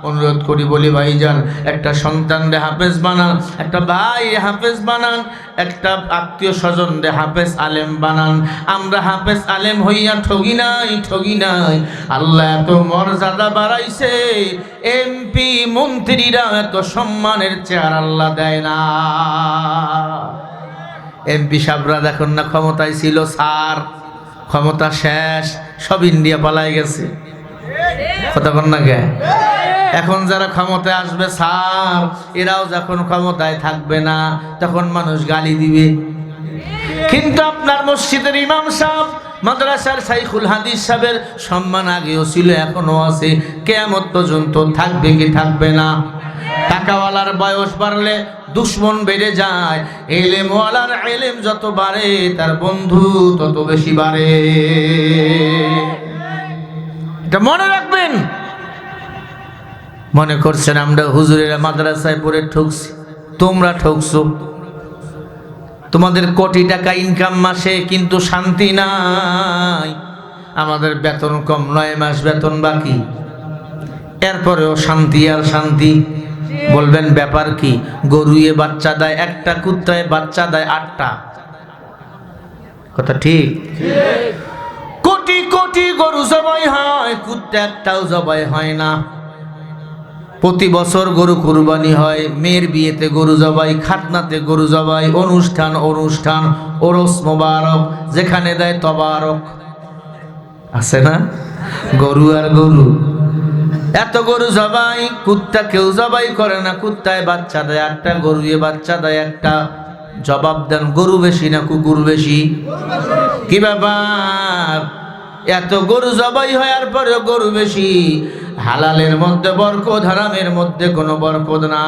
অনুরোধ করি, বলি ভাইজান, একটা সন্তানরে হাফেজ বানান, একটা ভাই হাফেজ বানান, একটা আত্মীয় স্বজন রে হাফেজ আলেম বানান। আমরা হাফেজ আলেম হইয়া ঠগি নাই, ঠগি নাই। আল্লাহ এত মর্যাদা বাড়াইছে, এমপি মন্ত্রীরা এত সম্মানের চেয়ার আল্লাহ দেয় না। এমপি সাহেবরা দেখুন না, ক্ষমতায় ছিল স্যার, ক্ষমতা শেষ, সব ইন্ডিয়া পালাই গেছে। কথা বল না কে? এখন যারা ক্ষমতায় আসবে স্যার, এরাও যখন ক্ষমতায় থাকবে না, তখন মানুষ গালি দিবে। কিন্তু আপনার মসজিদের ইমাম সাহেব, মাদ্রাসার শাইখুল হাদিস সাহেবের সম্মান আগেও ছিল, এখনো আছে, কিয়ামত পর্যন্ত থাকবে কি থাকবে না? টাকাওয়ালার বয়স বাড়লে দুশ্মন বেড়ে যায়, এলেমওয়ালার এলেম যত বাড়ে তার বন্ধু তত বেশি বাড়ে। এটা মনে রাখবেন। মনে করছেন আমরা হুজুরেরা মাদ্রাসায় পড়ে ঠকছি? তোমরা ঠকছো। তোমাদের কোটি টাকা ইনকাম মাসে, কিন্তু শান্তি নাই। আমাদের বেতন কম, 9 মাস বেতন বাকি, এরপরেও শান্তি আর শান্তি। বলবেন ব্যাপার কি? গরুয়ে বাচ্চা দেয় একটা, কুত্তায় বাচ্চা দেয় 8টা। কথা ঠিক? কোটি কোটি গরু জবাই হয়, কুত্তা একটাও জবাই হয় না। প্রতি বছর গরু কুরবানি হয়, মেয়ের বিয়েতে গরু জবাই, খাতনাতে গরু জবাই, অনুষ্ঠান অনুষ্ঠান, ওরস মোবারক, যেখানে দেয় তবারক। আছে না? গরু আর গরু, এত গরু জবাই, কুত্তা কেউ জবাই করে না। কুত্তায় বাচ্চা দেয় 8টা, গরুয়ে বাচ্চা দেয় একটা। জবাব দেন, গরু বেশি না কুকুর বেশি? কি ব্যাপার? এত গরু জবাই হয় আর পরেও গরু বেশি। হালালের মধ্যে বরকত, হারামের মধ্যে কোনো বরকত নাই।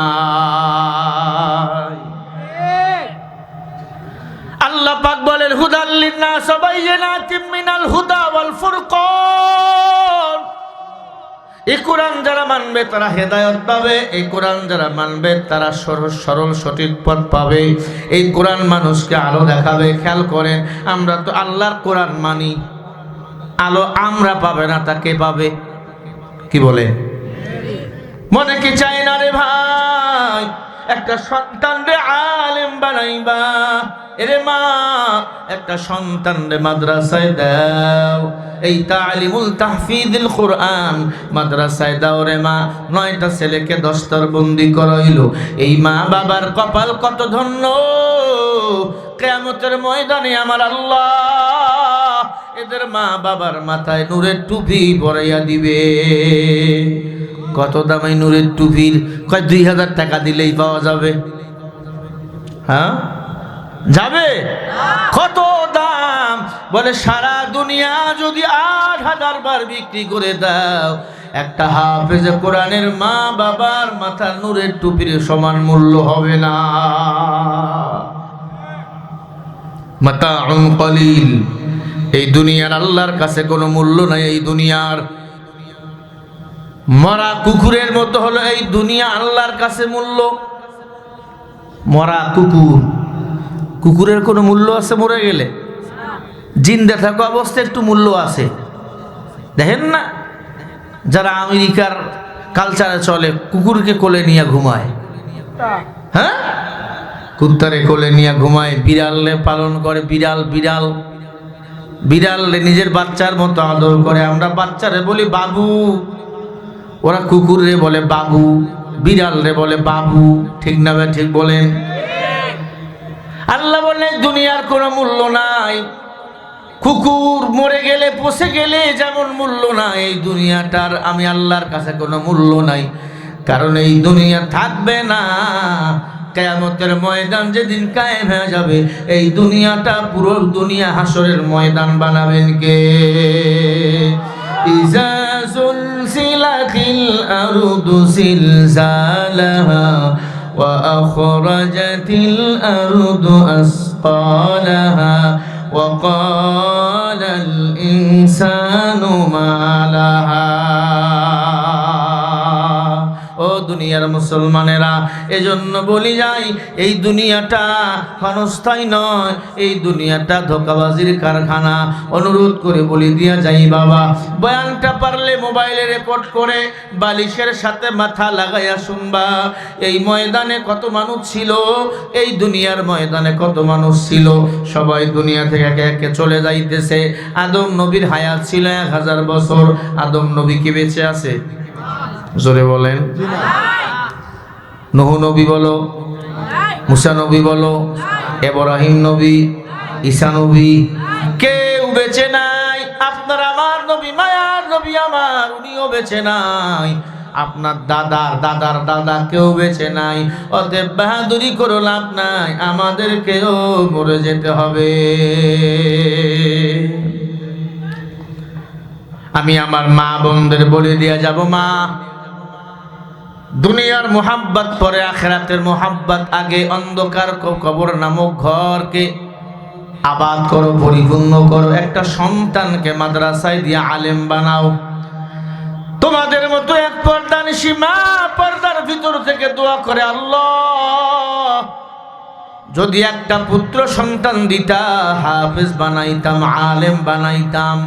আল্লাহ পাক বলেন, হুদাল লিন্নাস ওয়া বাইয়িনাতিম মিনাল হুদা ওয়াল ফুরকান। এই কোরআন যারা মানবে তারা হেদায়েত পাবে, এই কোরআন যারা মানবে তারা সরল সঠিক পথ পাবে। এই কোরআন মানুষকে আলো দেখাবে। খেয়াল করেন, আমরা তো আল্লাহর কোরআন মানি, আলো আমরা পাবে না, তাকে পাবে। কি বলে? মনে কি চাই না রে ভাই? একটা সন্তান রে আলেম বানাইবা, এরে মা একটা সন্তান রে মাদ্রাসায় দাও। এই তালিমুল তাহফিজুল কোরআন মাদ্রাসায় দাও রে মা। 9টা ছেলেকে দস্তরবন্দি করাইলো। এই মা বাবার কপাল কত ধন্য। কিয়ামতের ময়দানে আমার আল্লাহ এদের মা বাবার মাথায় নূরের টুপি পরাইয়া দিবে। কত দাম এই নূরের টুপির? কয় 2000 টাকা দিলেই পাওয়া যাবে। হ্যাঁ, যাবে? কত দাম? বলে সারা দুনিয়া যদি 8000 বার বিক্রি করে দাও, একটা হাফেজে কোরআনের মা বাবার মাথার নূরের টুপির সমান মূল্য হবে না। মাতাউন কলিল, এই দুনিয়ার আল্লাহর কাছে কোনো মূল্য নাই। এই দুনিয়ার মরা কুকুরের মতো হলো এই দুনিয়া আল্লাহর কাছে মূল্য। মরা কুকুর, কুকুরের কোনো মূল্য আছে মরে গেলে? জিন্দা থাকা অবস্থায় একটু মূল্য আছে। দেখেন না, যারা আমেরিকার কালচারে চলে, কুকুরকে কোলে নিয়ে ঘুমায়। হ্যাঁ, কুত্তারে কোলে নিয়ে ঘুমায়, বিড়ালে পালন করে, বিড়াল বিড়াল বিড়ালে নিজের বাচ্চার মতো আদর করে। আমরা বাচ্চারে বলি বাবু, ওরা কুকুরে বলে বাবু, বিড়াল রে বলে বাবু। ঠিক না ভাই? ঠিক বলেন। আল্লাহ বলে দুনিয়ার কোনো মূল্য নাই। কুকুর মরে গেলে পচে গেলে যেমন মূল্য নাই, এই দুনিয়াটার আমি আল্লাহর কাছে কোনো মূল্য নাই। কারণ এই দুনিয়া থাকবে না। কিয়ামতের ময়দান যেদিন কায়েম হয়ে যাবে, এই দুনিয়াটা পুরো দুনিয়া হাসরের ময়দান বানাবেন কে? ইজা যুলজিলাতিল আরদু জিলজালাহা ওয়া আখরাজাতিল আরদু আসকালাহা ওয়া ক্বালাল ইনসানু মা লাহা। ও দুনিয়ার মুসলমানেরা, এজন্য বলি যাই, এই দুনিয়াটা ক্ষণস্থায়ী নয়, এই দুনিয়াটা ধোঁকাবাজির কারখানা। অনুরোধ করে বলি দিয়া যাই বাবা, বয়ানটা পারলে মোবাইলে রেকর্ড করে বালিশের সাথে মাথা লাগাইয়া শুনবা। এই ময়দানে কত মানুষ ছিল, এই দুনিয়ার ময়দানে কত মানুষ ছিল, সবাই দুনিয়া থেকে একে একে চলে যাইতেছে। আদম নবীর হায়াত ছিল 1000 বছর। আদম নবী কি বেঁচে আছে? জোরে বলেন। নূহ নবী বলো, মুসা নবী বলো, ইব্রাহিম নবী, ঈসা নবী, কেউ বেঁচে নাই। আপনার আমার নবী, মায়ার নবী আমার, উনিও বেঁচে নাই। আপনার দাদার দাদার দাদা কেউ বেঁচে নাই। অতএব বাহাদুরি করো লাভ নাই, আমাদেরকেও মরে যেতে হবে। আমি আমার মা বোনদের বলে দিয়ে যাব, মা, দুনিয়ার মোহাব্বত পরে আখিরাতের মোহাব্বত আগে। অন্ধকার কবর নামক ঘরকে আবাদ করো, পরিপূর্ণ করো। একটা সন্তানকে মাদ্রাসায় দিয়ে আলেম বানাও। তোমাদের মতো এক পর্দানিশী মা পর্দার ভিতর থেকে দোয়া করে, আল্লাহ যদি একটা পুত্র সন্তান দিতা, হাফেজ বানাইতাম, আলেম বানাইতাম।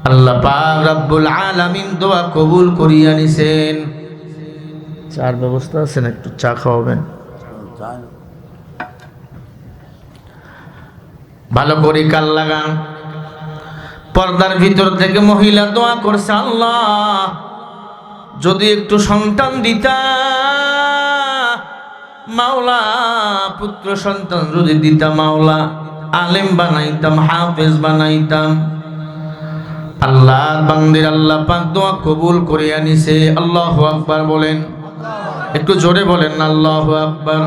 আল্লাহ পাক রব্বুল আলামিন দোয়া কবুল করিয়া নিছেন। চার ব্যবস্থা আছেন, একটু চা খাওয়াবেন। ভালো করে কাল লাগান। পর্দার ভিতর থেকে মহিলা দোয়া করছে, আল্লাহ যদি একটু সন্তান দিতা, মাওলা পুত্র সন্তান যদি দিতা, মাওলা আলেম বানাইতাম, হাফেজ বানাইতাম। আল্লাহর বান্দির আল্লাহ পাক দোয়া কবুল করে আনিছে। আল্লাহু আকবার বলেন, একটু জোরে বলেন না, আল্লাহু আকবার।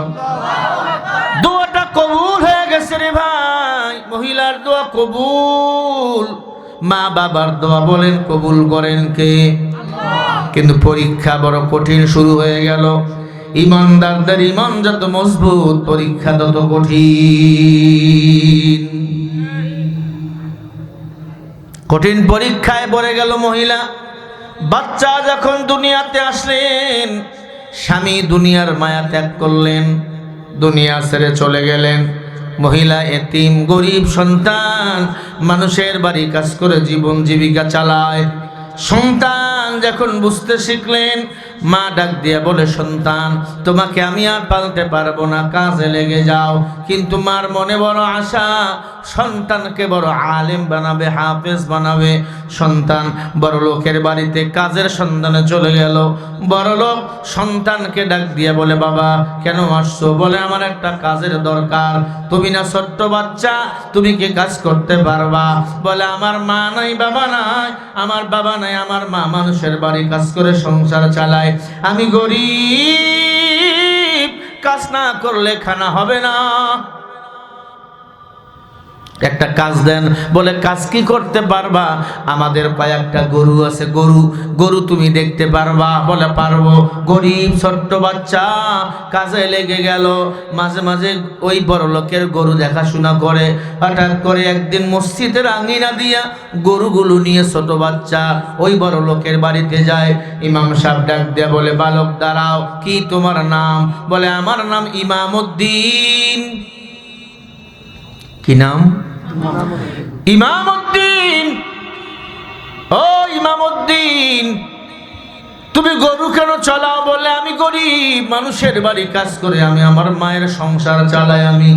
দোয়াটা কবুল হয়ে গেছে রে ভাই। মহিলার দোয়া কবুল, মা বাবার দোয়া বলেন কবুল করেন কে? কিন্তু পরীক্ষা বড় কঠিন শুরু হয়ে গেল। ইমানদারদের ইমান যত মজবুত, পরীক্ষা তত কঠিন। কঠিন পরীক্ষায় পড়ে গেল মহিলা। বাচ্চা যখন দুনিয়াতে আসলেন, স্বামী দুনিয়ার মায়া ত্যাগ করলেন, দুনিয়া ছেড়ে চলে গেলেন। মহিলা এতিম, গরিব সন্তান, মানুষের বাড়ি কাজ করে জীবন জীবিকা চালায়। সন্তান যখন বুঝতে শিখলেন, মা ডাক দিয়ে বলে, সন্তান তোমাকে আমি আর পালতে পারবো না, কাজে লেগে যাও। কিন্তু মার মনে বড় আশা, সন্তানকে বড় আলেম বানাবে, হাফেজ বানাবে। সন্তান বড় লোকের বাড়িতে কাজের সন্ধানে চলে গেল। বড় লোক সন্তানকে ডাক দিয়ে বলে, বাবা কেন আসছো? বলে, আমার একটা কাজের দরকার। তুমি না ছোট্ট বাচ্চা, তুমি কি কাজ করতে পারবা? বলে, আমার মা নাই, বাবা নাই, আমার বাবা নাই, আমার মা মানুষের বাড়ি কাজ করে সংসার চালায়। আমি গরিব, কাজ না করলে খানা হবে না। একটা কাজ দেন। বলে, কাজ কি করতে পারবা? আমাদের কয়েকটা গরু আছে, গরু তুমি দেখতে পারবা? বলে, পারবো। গরিব ছোট্ট বাচ্চা কাজে লেগে গেল। মাঝে মাঝে ওই বড় লোকের গরু দেখাশোনা করে। হঠাৎ করে একদিন মসজিদের আঙিনা দিয়া গরুগুলো নিয়ে ছোট বাচ্চা ওই বড় লোকের বাড়িতে যায়। ইমাম সাহেব ডাক দিয়া বলে, বালক দাঁড়াও, কি তোমার নাম? বলে, আমার নাম ইমামউদ্দিন। কি নাম? ইমামউদ্দিন। ও ইমামউদ্দিন, তুমি গরু কেন চালাও? বলে আমি গরিব, মানুষের বাড়ি কাজ করে আমি আমার মায়ের সংসার চালাই। আমি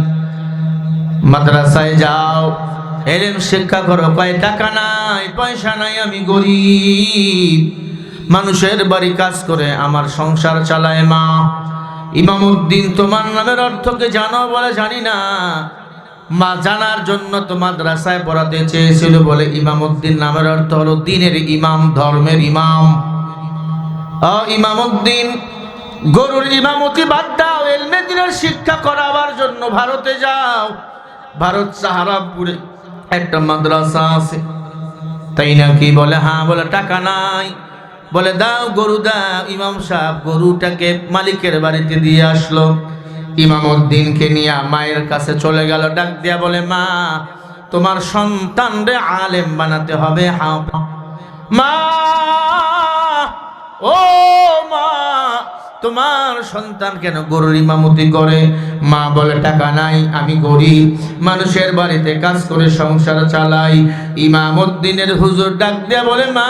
মাদ্রাসায় যাও, এলেম শিক্ষা করো, কয় টাকা নাই, পয়সা নাই, আমি গরিব, মানুষের বাড়ি কাজ করে আমার সংসার চালায় মা। ইমামউদ্দিন, তোমার নামের অর্থ কি জানো? বলে জানি না। মা জানার জন্য তো মাদ্রাসায় পড়াতে চেয়েছিল। বলে ইমামউদ্দিন নামের অর্থ হলো দ্বীনের ইমাম, ধর্মের ইমাম। ইমামউদ্দিন, গরুর ইমামতি বাদ দাও, ইলমে দ্বীনের শিক্ষা করাবার জন্য ভারতে যাও। ভারত সাহারাপুরে একটা মাদ্রাসা আছে। তাই নাকি? বলে হ্যাঁ। বলে টাকা নাই। বলে দাও, গরু দাও। ইমাম সাহেব গরুটাকে মালিকের বাড়িতে দিয়ে আসলো। ইমামউদ্দিনকে নিয়ে মায়ের কাছে চলে গেল। ডাক দিয়া বলে, মা, তোমার সন্তানরে আলেম বানাতে হবে। হ্যাঁ মা, ও মা, তোমার সন্তান কেন গরুর ইমামতি করে? মা বলে, টাকা নাই, আমি গরিব, মানুষের বাড়িতে কাজ করে সংসার চালাই। ইমামউদ্দিনের হুজুর ডাক দেয়া বলে, মা,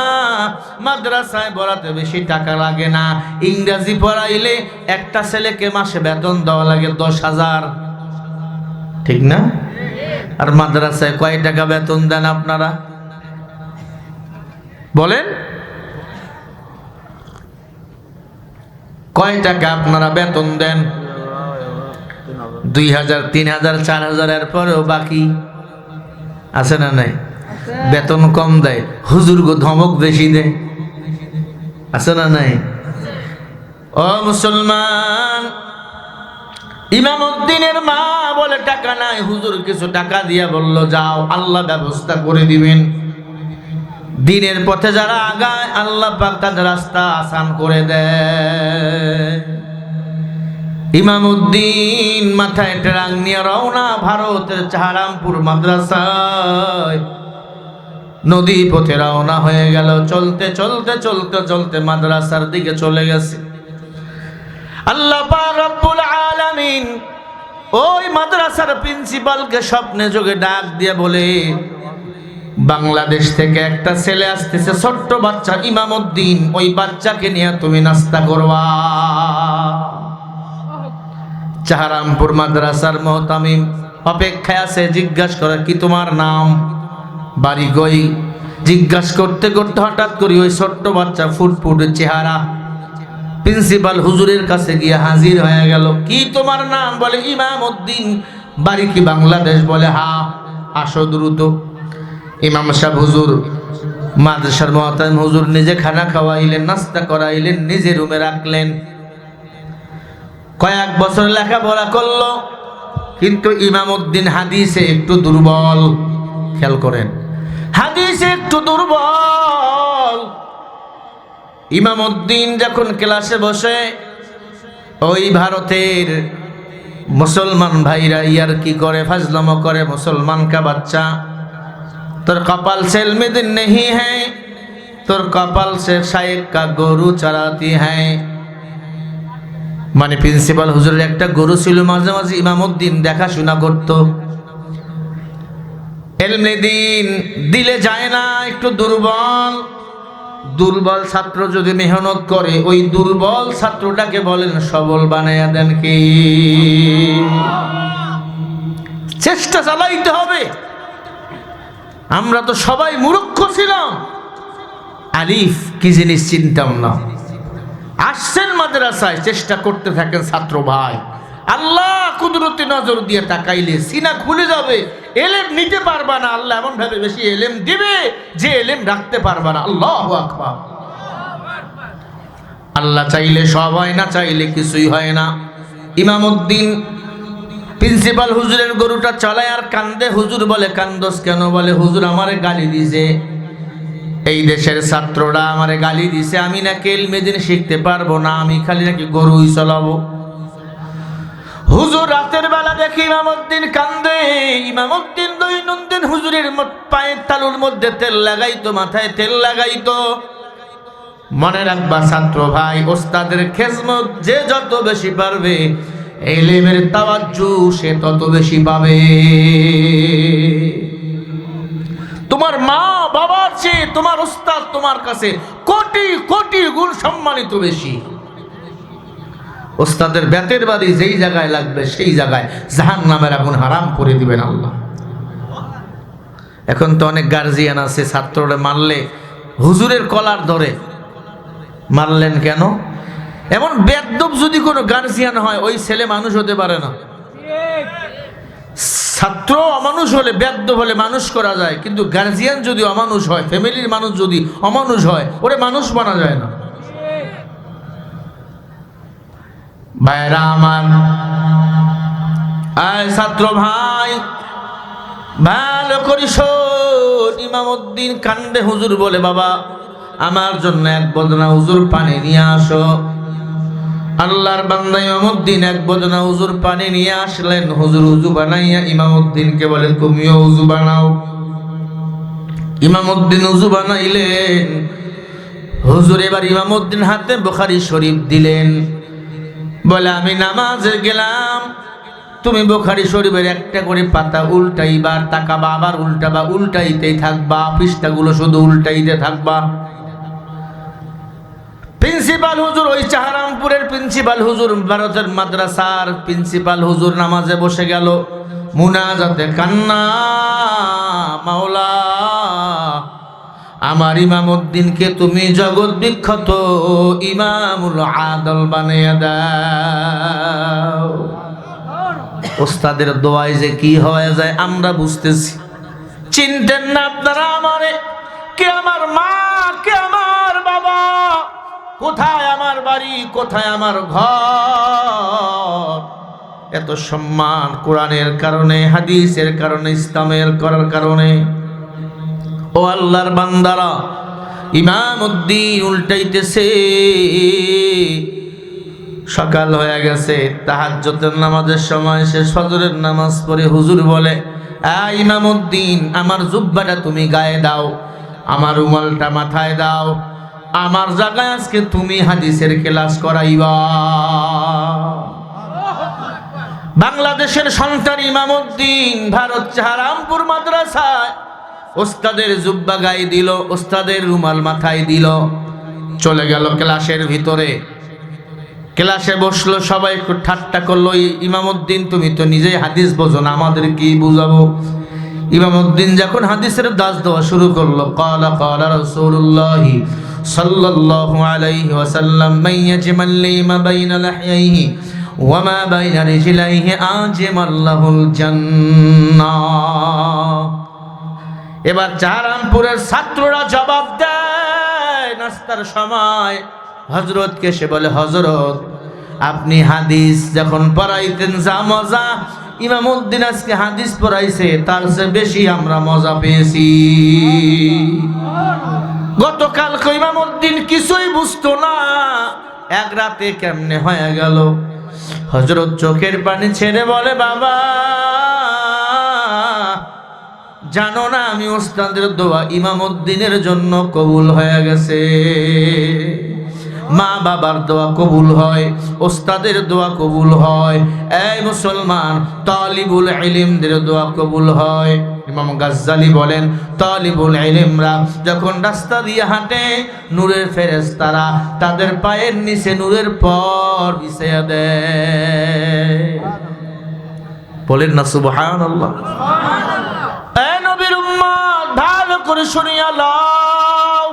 মাদ্রাসায় পড়াতে বেশি টাকা লাগে না। ইংরেজি পড়াইলে একটা ছেলেকে মাসে বেতন দেওয়া লাগে 10,000, ঠিক না? আর মাদ্রাসায় কয় টাকা বেতন দেন আপনারা বলেন? কয় টাকা আপনারা বেতন দেন? 2,000, 3,000, 4,000 এর পরেও বাকি আছে না নাই? বেতন কম দেয়, হুজুর গো ধমক বেশি দেয়, আছে না নাই? ও মুসলমান, ইমামউদ্দিনের মা বলে টাকা নাই। হুজুর কিছু টাকা দিয়া বলল, যাও, আল্লাহ ব্যবস্থা করে দিবেন। দিনের পথে যারা আগায় আল্লাহ পাক তাদের রাস্তা আসান করে দেয়। ইমামউদ্দিন মাথায় ট্রাং নিয়ে রওনা ভারতের সাহারানপুর মাদ্রাসায়। নদী পথে রওনা হয়ে গেল। চলতে চলতে চলতে চলতে মাদ্রাসার দিকে চলে গেছে। আল্লাহ পাক রব্বুল আলামিন ওই মাদ্রাসার প্রিন্সিপালকে স্বপ্নে যোগে ডাক দিয়ে বলে, বাংলাদেশ থেকে একটা ছেলে আসতেছে, ছোট্ট বাচ্চা, ইমামউদ্দিন, ওই বাচ্চাকে নিয়ে তুমি নাস্তা করবা। সাহারানপুর মাদ্রাসার মুহতামিম অপেক্ষায় আছে। জিজ্ঞাসা করে, কি তোমার নাম, বাড়ি কই? জিজ্ঞাসা করতে করতে হঠাৎ করে ওই ছোট্ট বাচ্চা, ফুটফুটে চেহারা, প্রিন্সিপাল হুজুরের কাছে গিয়ে হাজির হয়ে গেল। কি তোমার নাম? বলে ইমামউদ্দিন। বাড়ি কি বাংলাদেশ? বলে হ্যাঁ। আসো দ্রুত। ইমাম সাহেব হুজুর, মাদ্রাসার মুহতামিম হুজুর নিজে খানা খাওয়াইলেন, নাস্তা করাইলেন, নিজে রুমে রাখলেন। কয়েক বছর লেখাপড়া করলো, কিন্তু ইমামউদ্দিন হাদিসে একটু দুর্বল। খেয়াল করেন, হাদিসে একটু দুর্বল। ইমামউদ্দিন যখন ক্লাসে বসে, ওই ভারতের মুসলমান ভাইরা ইয়ার কি করে, ফাজলামো করে। মুসলমান কা বাচ্চা, তোর কপাল से इल्म दिन नहीं है, তোর কপাল से शायक का গরু চরাতি है। মানে প্রিন্সিপাল হুজুরের একটা গরু ছিল, মাঝে মাঝে ইমামউদ্দিন দেখাশোনা করত। ইলমে দ্বীন দিলে যায় না, একটু দুর্বল। দুর্বল ছাত্র যদি মেহনত করে, ওই দুর্বল ছাত্রটাকে বলেন সবল বানাইয়া দেন কি? চেষ্টা চালাইতে হবে। আমরা তো সবাই মূর্খ ছিলাম, আলিফ কি জিনিস চিনতাম না। আসছেন মাদ্রাসায়, চেষ্টা করতে থাকেন ছাত্র ভাই। আল্লাহ কুদরতি নজর দিয়ে তাকাইলে সিনা খুলে যাবে। এলেম নিতে পারবা না, আল্লাহ এমন ভাবে বেশি এলেম দিবে যে এলেম রাখতে পারবা না। আল্লাহু আকবার। আল্লাহ চাইলে সব হয়, না চাইলে কিছুই হয় না। ইমামউদ্দিন প্রিন্সিপাল হুজুরের গরুটা চলায় আর কান্দে। হুজুর বলে, কান্দোস কেন? বলে, হুজুর আমারে গালি দিছে, এই দেশের ছাত্ররা আমারে গালি দিছে, আমি নাকি ইলমে দ্বীন শিখতে পারবো না, আমি খালি নাকি গরুই চালাবো। হুজুর রাতের বেলা দেখি ইমামউদ্দিন কান্দে। ইমামউদ্দিন দৈনন্দিন হুজুরের পায়ের তালুর মধ্যে তেল লাগাইতো, মাথায় তেল লাগাইতো। মনে রাখবা ছাত্র ভাই, ওস্তাদের খেজমত যে যত বেশি পারবে, ইলমের তাওয়াজ্জু সে তত বেশি পাবে। তোমার মা বাবার চেয়ে তোমার উস্তাদ তোমার কাছে কোটি কোটি কোটি গুণ সম্মানিত বেশি। ওস্তাদের বেতের বাড়ি যেই জায়গায় লাগবে সেই জায়গায় জাহান্নামের আগুন হারাম করে দিবেন আল্লাহ। এখন তো অনেক গার্জিয়ান আছে ছাত্ররা মারলে হুজুরের কলার ধরে, মারলেন কেন? এমন বেয়াদব যদি কোনো গার্জিয়ান হয় ওই ছেলে মানুষ হতে পারে না। ছাত্র অমানুষ হলে, বেয়াদব হলে মানুষ করা যায়, কিন্তু গার্জিয়ান যদি অমানুষ হয়, ফ্যামিলির মানুষ যদি অমানুষ হয়, ওরে মানুষ বানা যায় না। ভাইরা আমার, আয় ছাত্র ভাই ভালো করি শোন। ইমামউদ্দিন কান্দে, হুজুর বলে বাবা আমার জন্য এক বদনা হুজুর পানি নিয়ে আসো। আল্লাহর বান্দা ইমামউদ্দিন এক বদনা হুজুর পানি নিয়ে আসলেন। হুজুর উযু বানাইয়া ইমামউদ্দিনকে বলে তুমিও উযু বানাও। ইমামউদ্দিন উযু বানাইলেন। হুজুর এবার ইমামউদ্দিন হাতে বুখারী শরীফ দিলেন, বলে আমি নামাজে গেলাম, তুমি বুখারী শরীফের একটা করে পাতা উল্টাইবা, তাকাবা, আবার উল্টাবা, উল্টাইতেই থাকবা, পৃষ্ঠাগুলো শুধু উল্টাইতে থাকবা। প্রিন্সিপাল হুজুর, ওই চাহারামপুরের প্রিন্সিপাল হুজুর, ভারতের মাদ্রাসার প্রিন্সিপাল হুজুর নামাজে বসে গেল, মুনাজাতে কান্না, মাওলা আমার ইমামউদ্দিনকে তুমি জগৎ বিখ্যাত ইমামুল আদল বানিয়ে দাও। ওস্তাদের দোয়ায় যে কি হয়ে যায় আমরা বুঝতেছি। চিনতেন না আপনারা আমারে? কে আমার মা, কে আমার বাবা, কোথায় আমার বাড়ি, কোথায় আমার ঘর। এত সম্মান কোরআনের কারণে, হাদিসের কারণে, ইসলামের করার কারণে। ও আল্লাহর বান্দারা, ইমামউদ্দিন উল্টাইতেছে। সকাল হয়ে গেছে, তাহাজ্জুদের নামাজের সময় শেষ, ফজরের নামাজ পড়ে হুজুর বলে ইমামউদ্দিন আমার জুব্বাটা তুমি গায়ে দাও, আমার রুমালটা মাথায় দাও, আমার জায়গায় আজকে তুমি হাদিসের ক্লাস করাইবা। বাংলাদেশের সন্তান ইমামউদ্দিন ভারত চাহারামপুর মাদ্রাসায় ওস্তাদের জুব্বা গায়ে দিল, ওস্তাদের রুমাল মাথায় দিল, চলে গেল ক্লাসের ভিতরে। ক্লাসে বসলো, সবাই একটু ঠাট্টা করলো, ইমামউদ্দিন তুমি তো নিজেই হাদিস বোঝো না, আমাদের কি বুঝাবো? ইমামউদ্দিন যখন হাদিসের দাস দেওয়া শুরু করলো, ক্বালা ক্বালা রাসূলুল্লাহি সাল্লাল্লাহু আলাইহি ওয়াসাল্লাম মান ইয়াজমাল্লি মা বাইনা লাহইহি ওয়া মা বাইনা রিজলাইহি আজমাল্লাহুল জান্নাহ। এবার চাহারামপুরের ছাত্ররা জবাব দেয় নাস্তার সময় হযরতকে, সে বলে হযরত আপনি হাদিস যখন পড়াইতেন যা মজা, ইমামউদ্দিন আজকে হাদিস পড়াইছে তার চেয়ে বেশি আমরা মজা পেয়েছি। গতকাল ইমামউদ্দিন কিছুই বুঝতো না, এক রাতে কেমনে হয়ে গেল। হযরত চোখের পানি ছেড়ে বলে বাবা জানো না আমি ওস্তাদের দোয়া ইমামউদ্দিনের জন্য কবুল হয়ে গেছে। মা বাবার দোয়া কবুল হয়, ওস্তাদের দোয়া কবুল হয়, এই মুসলমান তালিবুল ইলমদের দোয়া কবুল হয়। ইমাম গাজ্জালি বলেন তালিবুল ইলমরা যখন রাস্তা দিয়ে হাঁটে নূরের ফেরেশতারা তাদের পায়ের নিচে নূরের পর বিছায়া দেয়। বলেন না সুবহানাল্লাহ। এই নবীর উম্মত ভালো করে শুনিয়া লও।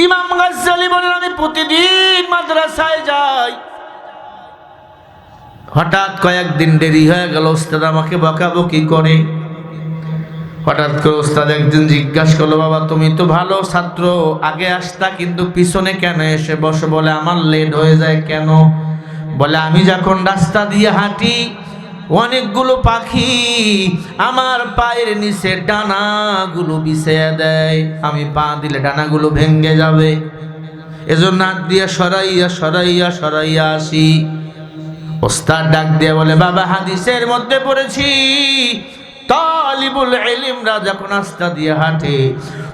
ইমাম গাজ্জালি বলেন আমি প্রতিদিন মাদ্রাসায় যাই, হঠাৎ কয়েকদিন দেরি হয়ে গেল, ওস্তাদ আমাকে বকাবকি করে। হঠাৎ করে ওস্তাদ একদিন জিজ্ঞাসা করলো বাবা তুমি তো ভালো ছাত্র, আগে আসতা কিন্তু পিছনে কেন এসে বসো? বলে আমার লেট হয়ে যায়। কেন? বলে আমি যখন রাস্তা দিয়ে হাঁটি অনেকগুলো পাখি আমার পায়ের নিচে ডানাগুলো বিছিয়ে দেয়, আমি পা দিলে ডানাগুলো ভেঙে যাবে, এজন্য হাত দিয়ে সরাইয়া সরাইয়া সরাইয়া আসি। ওস্তাদ ডাক দিয়ে বলে বাবা হাদিসের মধ্যে পড়েছি তালিবুল ইলমরা যখন রাস্তা দিয়ে হাঁটে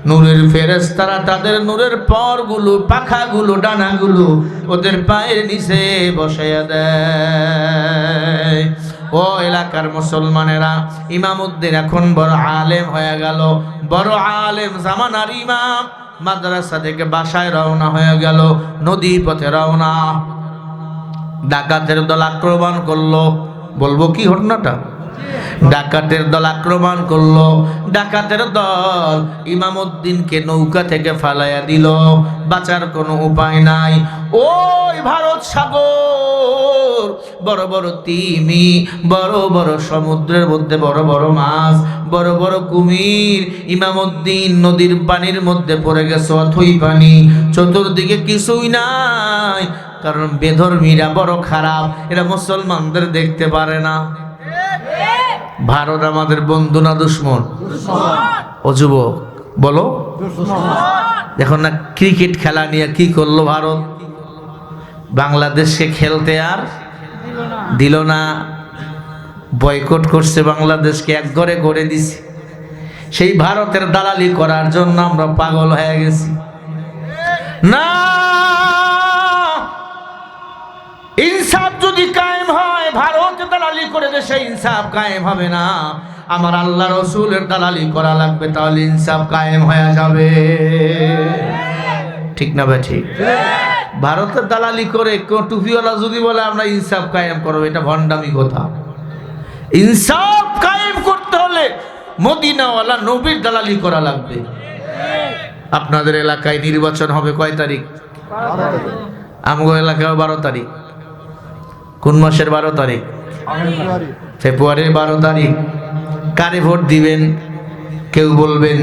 নূরের ফেরেশতারা তাদের নূরের পরগুলো, পাখাগুলো, ডানাগুলো ওদের পায়ের নিচে বসাইয়া দেয়। ও এলাকার মুসলমানেরা, ইমামউদ্দিন এখন বড় আলেম হয়ে গেল, বড় আলেম জামানার ইমাম। মাদ্রাসা থেকে বাসায় রওনা হয়ে গেল, নদী পথে রওনা। ডাকাতের দল আক্রমণ করলো। বলবো কি ঘটনাটা? ডাকাতের দল আক্রমণ করলো। ডাকাতের দল ইমামউদ্দিনকে নৌকা থেকে ফালাইয়া দিল। বাঁচার কোনো উপায় নাই। ওই ভারত সাগর, বড় বড় তিমি, বড় বড় সমুদ্রের মধ্যে বড় বড় মাছ, বড় বড় কুমির। ইমামউদ্দিন নদীর পানির মধ্যে পড়ে গেছে, অথই পানি, চতুর্দিকে কিছুই নাই। কারণ বেধর্মীরা বড় খারাপ, এরা মুসলমানদের দেখতে পারে না। ভারত আমাদের বন্ধু না দুশ্মন? ও যুবক বলো, দেখো না ক্রিকেট খেলা নিয়ে কি করলো ভারত। বাংলাদেশকে খেলতে আর দিল না, বয়কট করছে বাংলাদেশকে, একঘরে করে দিছে। সেই ভারতের দালালি করার জন্য আমরা পাগল হয়ে গেছি। না, ইনসাফ যদি কায়েম হয়, ভারত দালালি করে দেশে ইনসাফ কায়েম হবে না। আমার আল্লাহ রসুলের দালালি করা লাগবে, তাহলে ইনসাফ কায়েম হয়ে যাবে। ঠিক না ভাই? ঠিক। ভারতের দালালি করে টুপিওয়ালা যদি বলে আমরা ইনসাফ কায়েম করবো, এটা ভণ্ডামি কথা। ইনসাফ কায়েম করতে হলে মদিনাওয়ালা নবীর দালালি করা লাগবে। আপনাদের এলাকায় নির্বাচন হবে কয় তারিখ? আমগো এলাকায় 12 তারিখ। কোন মাসের 12 তারিখ? ফেব্রুয়ারির 12 তারিখ। কারে ভোট দিবেন? কেউ বলবেন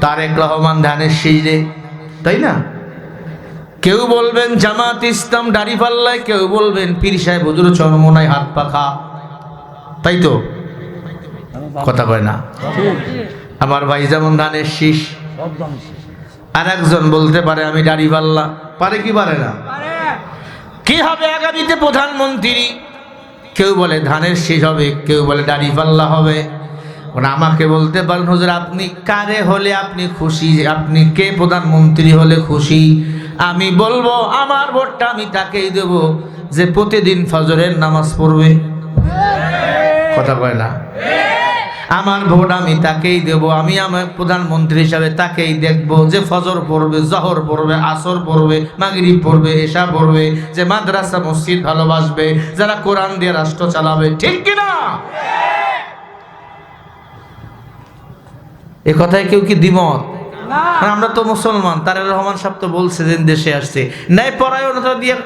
তারেক রহমান ধানের শীষে, তাই না? কেউ বলবেন জামাত ইসলাম দাড়িপাল্লায়, কেউ বলবেন পীর সাহেব হুজুর চরমোনায় হাত পাখা, তাই তো? কথা কয় না? আমার ভাই যেমন ধানের শীষ, আর একজন বলতে পারে আমি দাড়িপাল্লা। পারে কি পারে না? কি হবে আগামীতে প্রধানমন্ত্রী? কেউ বলে ধানের শীষ হবে, কেউ বলে দাড়িপাল্লা হবে। আমাকে বলতে পারেন হুজুর আপনি কারে হলে আপনি খুশি, আপনি কে প্রধানমন্ত্রী হলে খুশি? আমি বলবো আমার ভোটটা আমি তাকেই দেব যে প্রতিদিন ফজরের নামাজ পড়বে। কথা কয় না? আমার ভোট আমি তাকেই দেব, আমি আমার প্রধানমন্ত্রী হিসাবে তাকেই দেখব যে ফজর পড়বে, জহর পড়বে, আসর পড়বে, মাগরিব পড়বে, এশা পড়বে, যে মাদ্রাসা মসজিদ ভালোবাসবে, যারা কোরআন দিয়ে রাষ্ট্র চালাবে। ঠিক কিনা? এ কথায় কেউ কি দ্বিমত? আমরা তো মুসলমান। তারেক রহমান সাহেব তো বলছে যে দেশে আসছে ন্যায় পরায়ণতা দিয়ে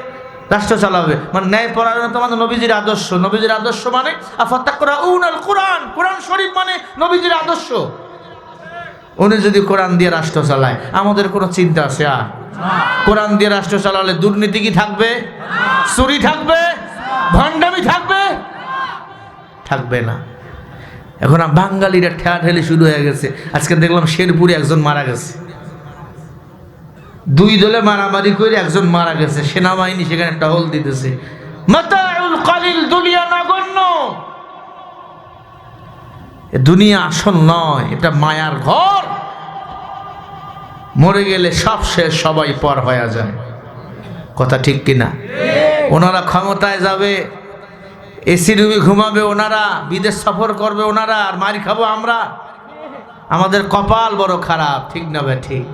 রাষ্ট্র চালাবে। মানে ন্যায় পরায়ণতা মানে নবীজির আদর্শ। নবীজির আদর্শ মানে আফাতাকরাউনাল কুরআন, কোরআন শরীফ মানে নবীজির আদর্শ। উনি যদি কোরআন দিয়ে রাষ্ট্র চালায়, আমাদের কোনো চিন্তা আছে আর? কোরআন দিয়ে রাষ্ট্র চালালে দুর্নীতি কি থাকবে? চুরি থাকবে? ভণ্ডামি থাকবে? থাকবে না। এখন বাঙালিরা ঠেলাঠেলি শুরু হয়ে গেছে। আজকে দেখলাম শেরপুরে একজন মারা গেছে, 2 দলে মারামারি করে একজন মারা গেছে। সেনাবাহিনী সেখানে টহল দিতেছে। মাতাউল কালিল, দুনিয়া নগণ্য। দুনিয়া আসল নয়, এটা মায়ার ঘর। মরে গেলে সব শেষ, সবাই পর হয়ে যায়। কথা ঠিক কিনা? ওনারা ক্ষমতায় যাবে, এসি রুমে ঘুমাবে ওনারা, বিদেশ সফর করবে ওনারা, আর মারি খাবো আমরা। আমাদের কপাল বড় খারাপ। ঠিক না ভাই? ঠিক।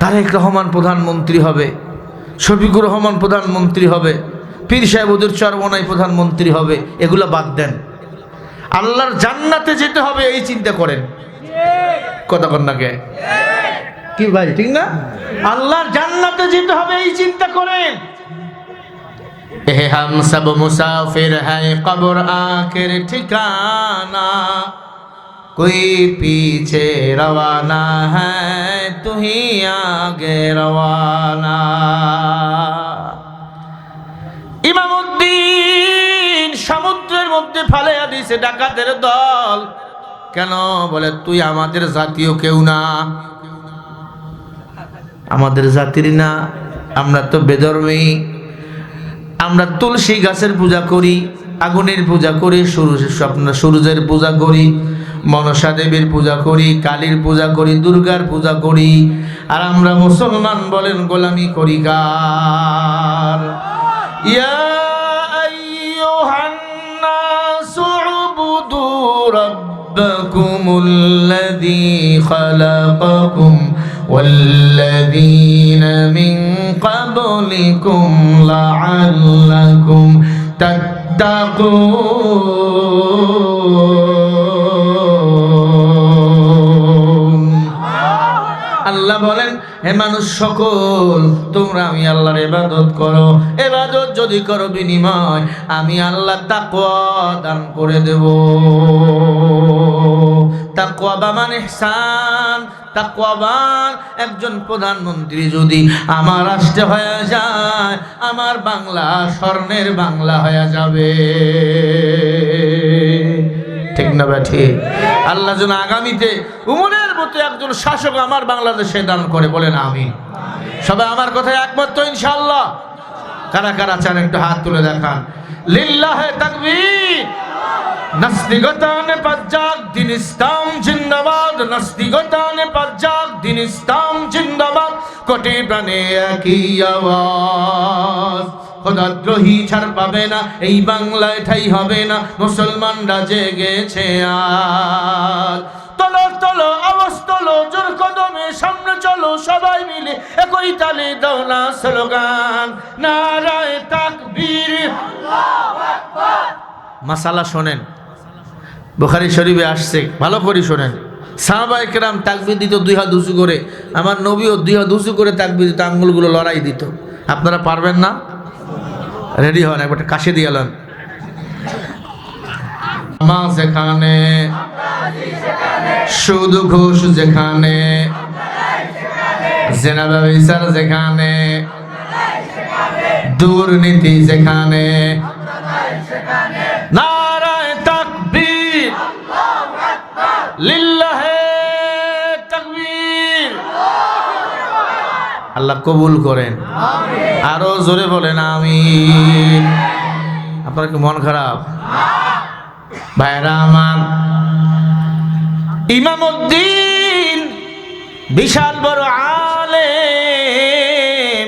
তারেক রহমান প্রধানমন্ত্রী হবে, শফিকুর রহমান প্রধানমন্ত্রী হবে, পীর সাহেব হুজুর চরমোনাই প্রধানমন্ত্রী হবে। এগুলো বাদ দেন, আল্লাহর জান্নাতে যেতে হবে এই চিন্তা করেন। কথা কন না কে? কি ভাই ঠিক না? আল্লাহর জান্নাতে যেতে হবে এই চিন্তা করেন। हम सब मुसाफिर हैं, कब्र आखिर ठिकाना, कोई पीछे रवाना है, तू ही आगे रवाना। ইমামউদ্দিন সমুদ্রের মধ্যে ফালাইয়া দিয়েছে ডাকাতের দল। কেন? বলে তুই আমাদের জাতীয় কেউ না, আমাদের জাতির না, আমরা তো বেধর্মী। আমরা তুলসী গাছের পূজা করি, আগুনের পূজা করি, সূর্যের পূজা করি, মনসা দেবীর পূজা করি, কালীর পূজা করি, দুর্গার পূজা করি। আর আমরা মুসলমান বলেন গোলামি করি কার? ইয়া আইয়ুহান নাসু উবুদু রাব্বাকুমুল্লাযী খালাকাকুম ওয়াল্লাযীনা মিন ক্বাবলিকুম লাআল্লাকুম তাত্তাকুন। আল্লাহ বলেন, হে মানুষ সকল, তোমরা আমি আল্লাহর ইবাদত করো। ইবাদত যদি করো, বিনিময় আমি আল্লাহ তাকওয়া দান করে দেব। তাকওয়াবান ইহসান, তাকওয়াবান একজন প্রধানমন্ত্রী যদি আমার রাষ্ট্রে হয়ে যায়, আমার বাংলা স্বর্ণের বাংলা হয়ে যাবে। ঠিক না ব্যাঠি? আল্লাহ যেন আগামীতে উমরের মতো একজন শাসক আমার বাংলাদেশে দান করে, বলেন আমিন। সবাই আমার কথায় একমত তো ইনশাআল্লাহ? কারা কারা চান একটু হাত তুলে দেখান। লিল্লাহে তাকবীর। নাস্তিকতানে পাজ্জাক, দিন ইসলাম জিন্দাবাদ। নাস্তিকতানে পাজ্জাক, দিন ইসলাম জিন্দাবাদ। কোটি প্রাণে একই আওয়াজ, খোদাদ্রোহী ছাড় পাবে না, এই বাংলায় ঠাই হবে না, মুসলমানরা জেগেছে আজ। তোলো তোলো আওয়াজ তোলো, জোর কদমে সামনে চলো, সবাই মিলে একই তালে দাও না স্লোগান, নারায়ে তাকবীর, আল্লাহু আকবার। মাসালা শোনেন, বুখারী শরীফে আসছে, ভালো করে শোনেন। সাহাবায়ে কেরাম তাকবীর দিত দুই হাত উঁচু করে, আমার নবীও দুই হাত উঁচু করে তাকবীর দিত, আঙ্গুলগুলো লড়াই দিত। আপনারা পারবেন না? রেডি হন, একবার কাশি দিয়ে এলেন। যেখানে সুদ ঘুষ, যেখানে জেনা ব্যভিচার, যেখানে দুর্নীতি, যেখানে নারায়ে তাকবীর, লিল্লাহে তাকবীর। আল্লাহ কবুল করেন, আরো জোরে বলেন আমিন। আপনার কি মন খারাপ? ভাইরা আমার, ইমামউদ্দিন বিশাল বড় আলেম,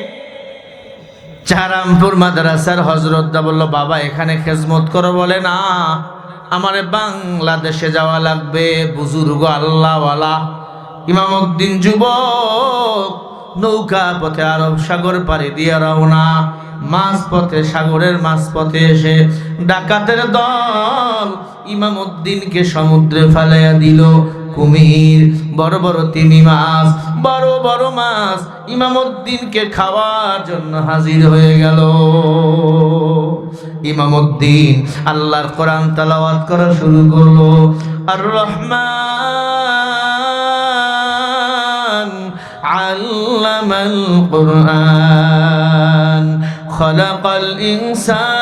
চারামপুর মাদ্রাসার হযরতদা বলল, বাবা এখানে খেজমত করো। বলে না, আমারে বাংলাদেশে যাওয়া লাগবে, বুজুর্গ আল্লাহওয়ালা। ইমামউদ্দিন যুবক, নৌকা পথে আরব সাগর পাড়ি দিয়ে রওনা। মাঝ পথে, সাগরের মাঝ পথে এসে ডাকাতের দল ইমামউদ্দিনকে সমুদ্রে ফেলাইয়া দিল। কুমির, বড় বড় তিমি মাছ, বড় বড় মাছ ইমামউদ্দিনকে খাওয়ার জন্য হাজির হয়ে গেল। ইমামউদ্দিন আল্লাহর কোরআন তেলাওয়াত করা শুরু করলো। আর রহমান আল্লামাল কুরআন খলাকাল ইনসান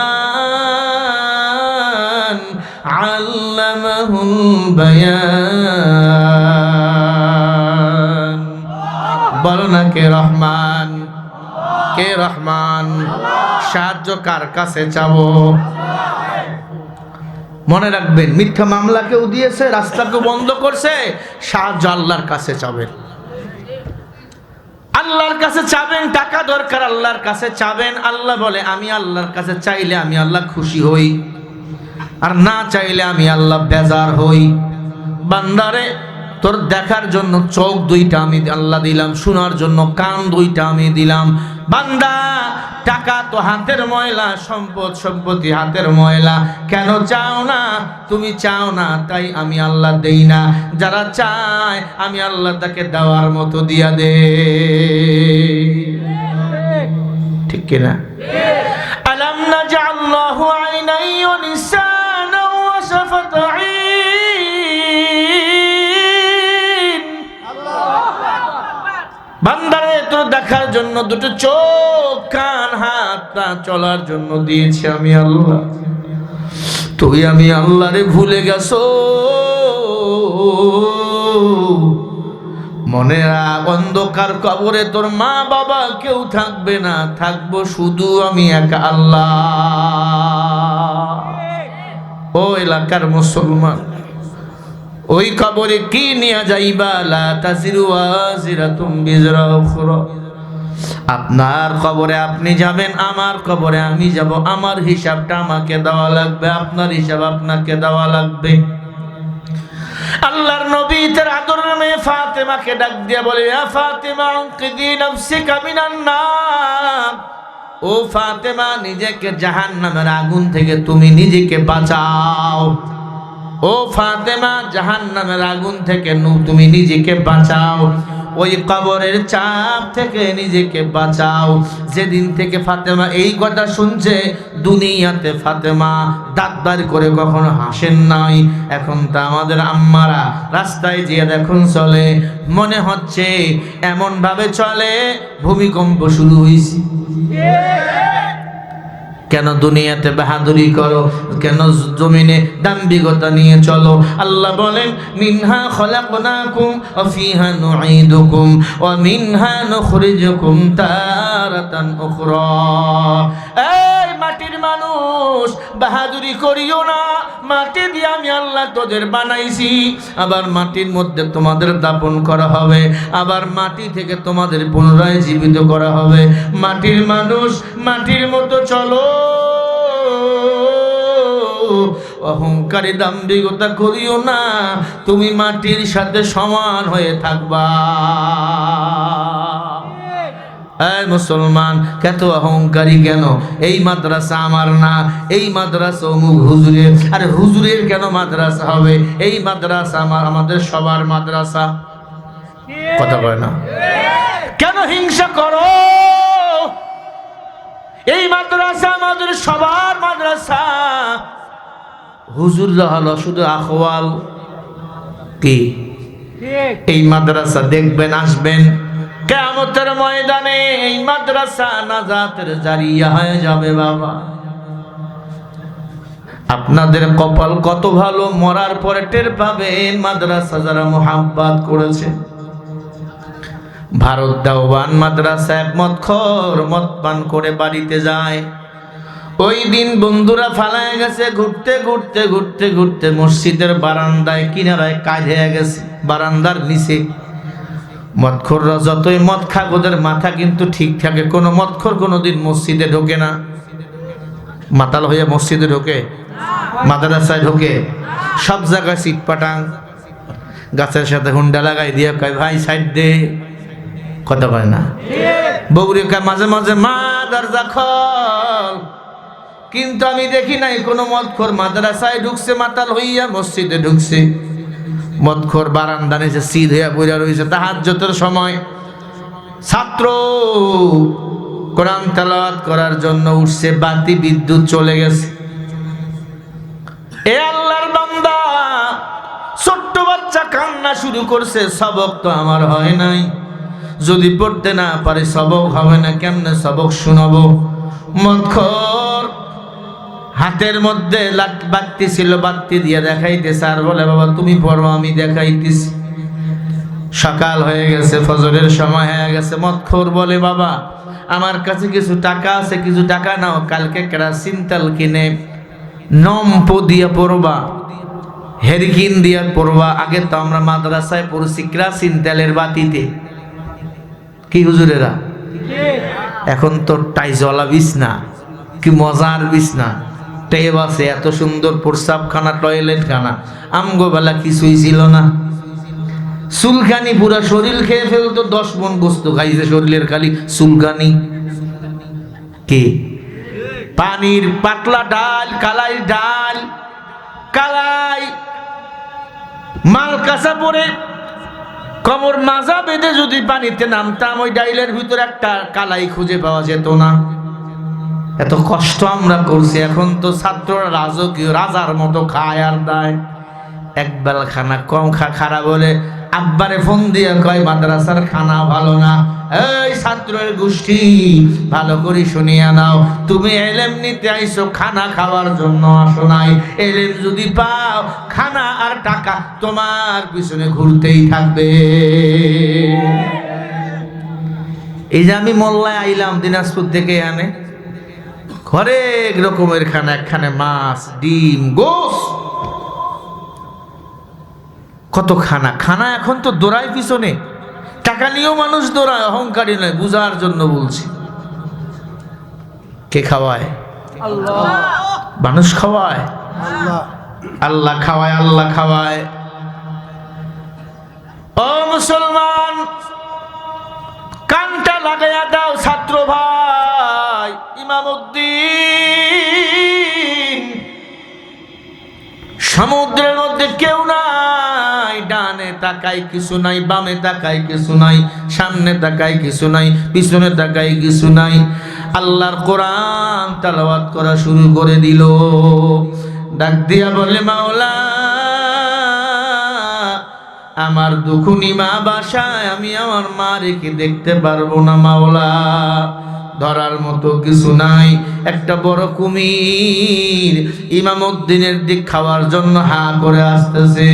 আল্লামাহুল বায়ান। বলো না কে রহমান? কে রহমান? সাহায্য কার কাছে চাবো? মনে রাখবেন, মিথ্যা মামলা কেউ দিয়েছে, রাস্তাকে বন্ধ করছে, সাহায্য আল্লাহর কাছে চাবেন। আল্লাহর কাছে চাবেন। টাকা দরকার, আল্লাহর কাছে চাবেন। আল্লাহ বলে, আমি আল্লাহর কাছে চাইলে আমি আল্লাহ খুশি হই, আর না চাইলে আমি আল্লাহ বেজার হই। বান্দারে, তোর দেখার জন্য চোখ দুইটা আমি আল্লাহ দিলাম, শোনার জন্য কান দুইটা আমি দিলাম। বান্দা, টাকা তো হাতের ময়লা, সম্পত্তি হাতের ময়লা, কেন চাও না? তুমি চাও না, তাই আমি আল্লাহ দেই না। যারা চায় আমি আল্লাহ তাকে দেওয়ার মতো দিয়া দে। ঠিক কিনা? আলাম নাজআল্লাহু আইনাই ওয়া লিসানা ওয়া শাফাতাইন। বান্দারে, তোর দেখার জন্য দুটো চোখ, কান, হাত, পা চলার জন্য দিয়েছি আমি আল্লাহ। তুই আমি আল্লাহরে ভুলে গেছো। মনে রাখ, অন্ধকার কবরে তোর মা বাবা কেউ থাকবে না, থাকবো শুধু আমি একা আল্লাহ। ও এলাকার মুসলমান, ওই কবরে কি নিয়ে যাইবা? লা তাজিরু ওয়াজিরাতুম বিজরা উখরা। আপনার কবরে আপনি যাবেন, আমার কবরে আমি যাব। আমার হিসাবটা আমাকে দেওয়া লাগবে, আপনার হিসাব আপনাকে দেওয়া লাগবে। আল্লাহর নবী তার আদরের মেয়ে ফাতেমাকে ডাক দিয়ে বলে, ইয়া ফাতেমা আনকিদি নাফসিকা মিনান নার, ও ফাতেমা নিজেকে জাহান্নামের আগুন থেকে তুমি নিজেকে বাঁচাও। ও ফাতেমা জাহান্নামের আগুন থেকে তুমি নিজেকে বাঁচাও, ওই কবরের চাপ থেকে নিজেকে বাঁচাও। যেদিন থেকে ফাতেমা এই কথা শুনছে, দুনিয়াতে ফাতেমা দাঁত বার করে কখনো হাসেন নাই। এখন তা আমাদের আম্মারা রাস্তায় যেয়ে দেখুন চলে, মনে হচ্ছে এমন ভাবে চলে ভূমিকম্প শুরু হয়েছে। কেন দুনিয়াতে বাহাদুরি করো, কেন জমিনে দাম্ভিকতা নিয়ে চলো? আল্লাহ বলেন, মিনহা খলাকনাকুম ওয়া ফিহা নুঈদুকুম ওয়া মিনহা নুখরিজুকুম তারাতান উখরা। এই মাটির মানুষ, বাহাদুরি করিও না। মাটি দিয়ে আমি আল্লাহ তোদের বানাইছি, আবার মাটির মধ্যে তোমাদের দাপন করা হবে, আবার মাটি থেকে তোমাদের পুনরায় জীবিত করা হবে। মাটির মানুষ, মাটির মতো চলো। অহংকারী দাম্ভিকতা করিও না, তুমি মাটির সাথে সমান হয়ে থাকবা। এই মুসলমান, কত অহংকারী কেন? এই মাদ্রাসা আমার না, এই মাদ্রাসা অমুক হুজুরের। আরে হুজুরের কেন মাদ্রাসা হবে? এই মাদ্রাসা আমাদের সবার মাদ্রাসা। কথা বলে না কেন? হিংসা করো? এই মাদ্রাসা আমাদের সবার মাদ্রাসা। হুজুররা হলো শুধু আখওয়াল। কি এই মাদ্রাসা দেখবেন, আসবেন কিয়ামতের ময়দানে, এই মাদ্রাসা নাজাতের জারিয়া হয়ে যাবে। বাবা, আপনাদের কপাল কত ভালো, মরার পরে টের পাবেন মাদ্রাসা যারা মুহাব্বত করেছে। ভারত দেওবান মাদ্রাসা এক মদখোর মদ পান করে বাড়িতে যায়। ওই দিন বন্ধুরা ফালায় গেছে, ঘুরতে ঘুরতে ঘুরতে ঘুরতে মসজিদের বারান্দায় কিনারায় কাজ হয়ে গেছে, বারান্দার নিচে। মদখোররা যতই মদ খাক, ওদের মাথা কিন্তু ঠিক থাকে। কোনো মদখোর কোনোদিন মসজিদে ঢোকে না। মাতাল হয়ে মসজিদে ঢোকে, মাদ্রাসায় ঢোকে, সব জায়গায় সিট পাটাং, গাছের সাথে হুন্ডা লাগাই দিয়ে কয় ভাই সাইড দে। কথা বলে না? বগুড়ি কয় মাঝে মাঝে মা দরজা খোল। কিন্তু আমি দেখি নাই কোনো মদখোর মাদ্রাসায় ঢুকছে মাতাল হইয়া, মসজিদে ঢুকছে। মদখোর বারান্দা নিচে সিধ হইয়া বইয়া রয়েছে তাহাজ্জুদের সময়। ছাত্র কোরআন তেলাওয়াত করার জন্য উঠছে, বাতি বিদ্যুৎ চলে গেছে। এ আল্লাহর বান্দা, ছোট্ট বাচ্চা কান্না শুরু করছে, সবক তো আমার হয় নাই, যদি পড়তে না পারে সবক হবে না, কেমনে সবক শোনাবো? মদখোর হাতের মধ্যে বাতি ছিল, বাতি দিয়ে দেখাইতেছে আর বলে, বাবা তুমি পড়ো আমি দেখাইতেছি। সকাল হয়ে গেছে, ফজরের সময় হয়ে গেছে। মদখোর বলে, বাবা আমার কাছে কিছু টাকা আছে, কিছু টাকা নাও, কালকে কেরাসিন তেল কিনে নম্প দিয়ে পড়বা, হেরিকিন দিয়ে পড়বা। আগে তো আমরা মাদ্রাসায় পড়ছি কেরাসিন তেলের বাতিতে। কি হুজুরেরা, এখন তো টাইজওয়ালা বিছনা, কি মজার বিছনা, টেব আছে, এত সুন্দর প্রস্রাবখানা, টয়লেট খানা। আমগো বেলা কিছুই ছিল না। চুলকানি পুরা শরীর খেয়ে ফেলতো, 10 মণ গোস্ত খাইছে শরীরের খালি চুলকানি। কি পানির পাতলা ডাল, কালাই ডাল, কালাই মাল কাঁচা পরে কমর মাজা বেঁধে যদি পানিতে নামতাম, ওই ডাইলের ভিতরে একটা কালাই খুঁজে পাওয়া যেত না। এত কষ্ট আমরা করছি। এখন তো ছাত্ররা রাজকীয় রাজার মতো খায় আর দেয়। একবেলা খানা কম খারাপ বলে আব্বারে ফোন দিয়ে কয় মাদ্রাসার খানা ভালো না। এই ছাত্রের গোষ্ঠী, ভালো করে শুনিয়া নাও, তুমি এলেম নিতে আইছো, খানা খাওয়ার জন্য আসো নাই। এলেম যদি পাও, খানা আর টাকা তোমার পিছনে ঘুরতেই থাকবে। এই যে আমি মোল্লায় আইলাম দিনাজপুর থেকে, আনে হরেক রকমের খানা, একখানে মাছ, ডিম, গোস, কত খানা। খানা এখন তো দৌড়ায় পিছনে, টাকা নিয়েও মানুষ দৌড়ায়, অহংকারী নয়, বুঝার জন্য বলছি। কে খাওয়ায়? আল্লাহ। মানুষ খাওয়ায়? আল্লাহ। আল্লাহ খাওয়ায়, আল্লাহ খাওয়ায়। মুসলমান, কানটা লাগাইয়া দাও ছাত্র ভাই। ইমামউদ্দিন সমুদ্রের মধ্যে কেউ নাই, ডানে তাকাই কিছু নাই, বামে তাকাই কিছু নাই, সামনে তাকাই কিছু নাই, পিছনে তাকাই কিছু নাই। আল্লাহর কোরআন তেলাওয়াত করা শুরু করে দিল। ডাক দিয়া বলে, মাওলা আমার দুখুনি মা বাসায়, আমি আমার মা রেখে দেখতে পারবো না মাওলা। ধরার মতো কিছু নাই। একটা বড় কুমির ইমামউদ্দিনের দিক খাওয়ার জন্য হা করে আসতেছে।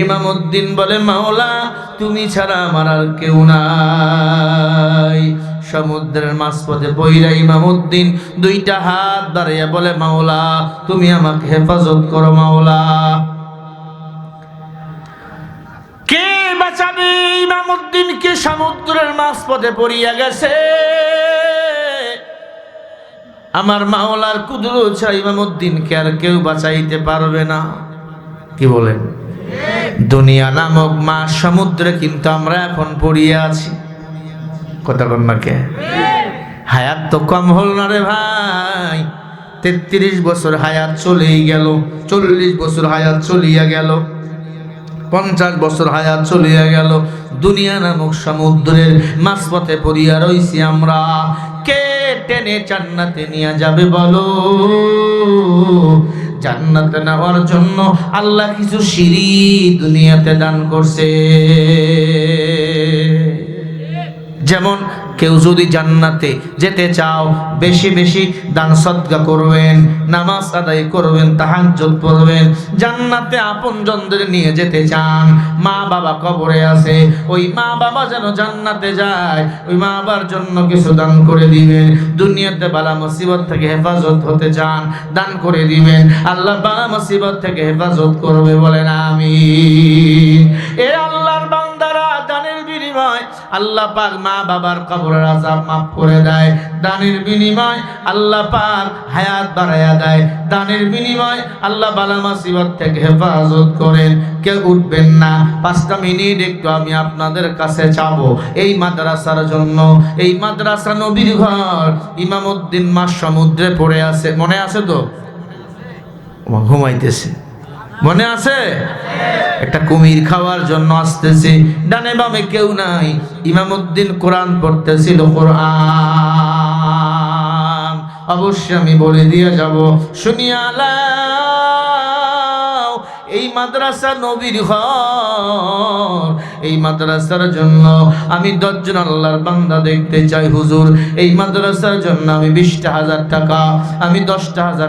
ইমামউদ্দিন বলে, মাওলা তুমি ছাড়া আমার আর কেউ নাই। সমুদ্রের মাঝপথে পইরা ইমামউদ্দিন দুইটা হাত দাঁড়িয়ে বলে, মাওলা তুমি আমাকে হেফাজত করো মাওলা। কে বাঁচাবে ইমামউদ্দিনকে? সমুদ্রের মাঝপথে পড়িয়া গেছে। আমার মাওলার কুদরত ছাড়া ইমামউদ্দিনকে আর কেউ বাঁচাইতে পারবে না। কি বলেন? দুনিয়া নামক মা সমুদ্রে কিন্তু আমরা এখন পড়িয়ে আছি। কথা বল না কে? হায়াত তো কম হল না রে ভাই। 33 বছর হায়াত চলেই গেল, 40 বছর হায়াত চলিয়া গেল, 50 বছর হায়াত চলিয়া গেল। দুনিয়া নামক সমুদ্রের মাঝপথে পড়িয়া রইছি আমরা। কে টেনে জান্নাতে নিয়ে যাবে বলো? জান্নাতে নেওয়ার জন্য আল্লাহ কিছু সিঁড়ি দুনিয়াতে দান করছে। যেমন কেউ যদি জান্নাতে যেতে চাও, বেশি বেশি দান সদকা করবেন, নামাজ আদায় করবেন, তাহাজ্জুদ পড়বেন। জান্নাতে আপনজনদের নিয়ে যেতে চান, মা বাবা কবরে আছে, ওই মা বাবা যেন জান্নাতে যায়, ওই মা বাবার জন্য কিছু দান করে দিবেন। দুনিয়াতে বালা মুসিবত থেকে হেফাজত হতে চান, দান করে দিবেন। আল্লাহ বালা মুসিবত থেকে হেফাজত করবে, বলেন আমিন। এ আল্লাহর বান্দারা, দানের বিনিময় আল্লাহ পাক মা বাবার কবরের আযাব মাফ করে দেয়। দানের বিনিময় আল্লাহ পাক হায়াত বাড়ায়া দেয়। দানের বিনিময় আল্লাহ বালা মুসিবত থেকে হেফাজত করেন। কেউ উঠবেন না, 5টা মিনিট একটু আমি আপনাদের কাছে চাবো এই মাদ্রাসার জন্য। এই মাদ্রাসা নবীর ঘর। ইমামউদ্দিন মা সমুদ্রে পড়ে আছে, মনে আছে তো? ঘুমাইতেছে, মনে আছে? একটা কুমির খাওয়ার জন্য আসতেছে, ডানে বামে কেউ নাই। ইমামউদ্দিন কোরআন পড়তেছিল। কোরআন অবশ্যই আমি বলে দিয়ে যাব, শুনিয়া লাও। এই মাদ্রাসা নবীর ঘর। এই মাদ্রাসার জন্য আমি 10 জন আল্লাহর বান্দা দেখতে চাই হুজুর। এই মাদ্রাসার জন্য আমি 20,000 টাকা, আমি 10,000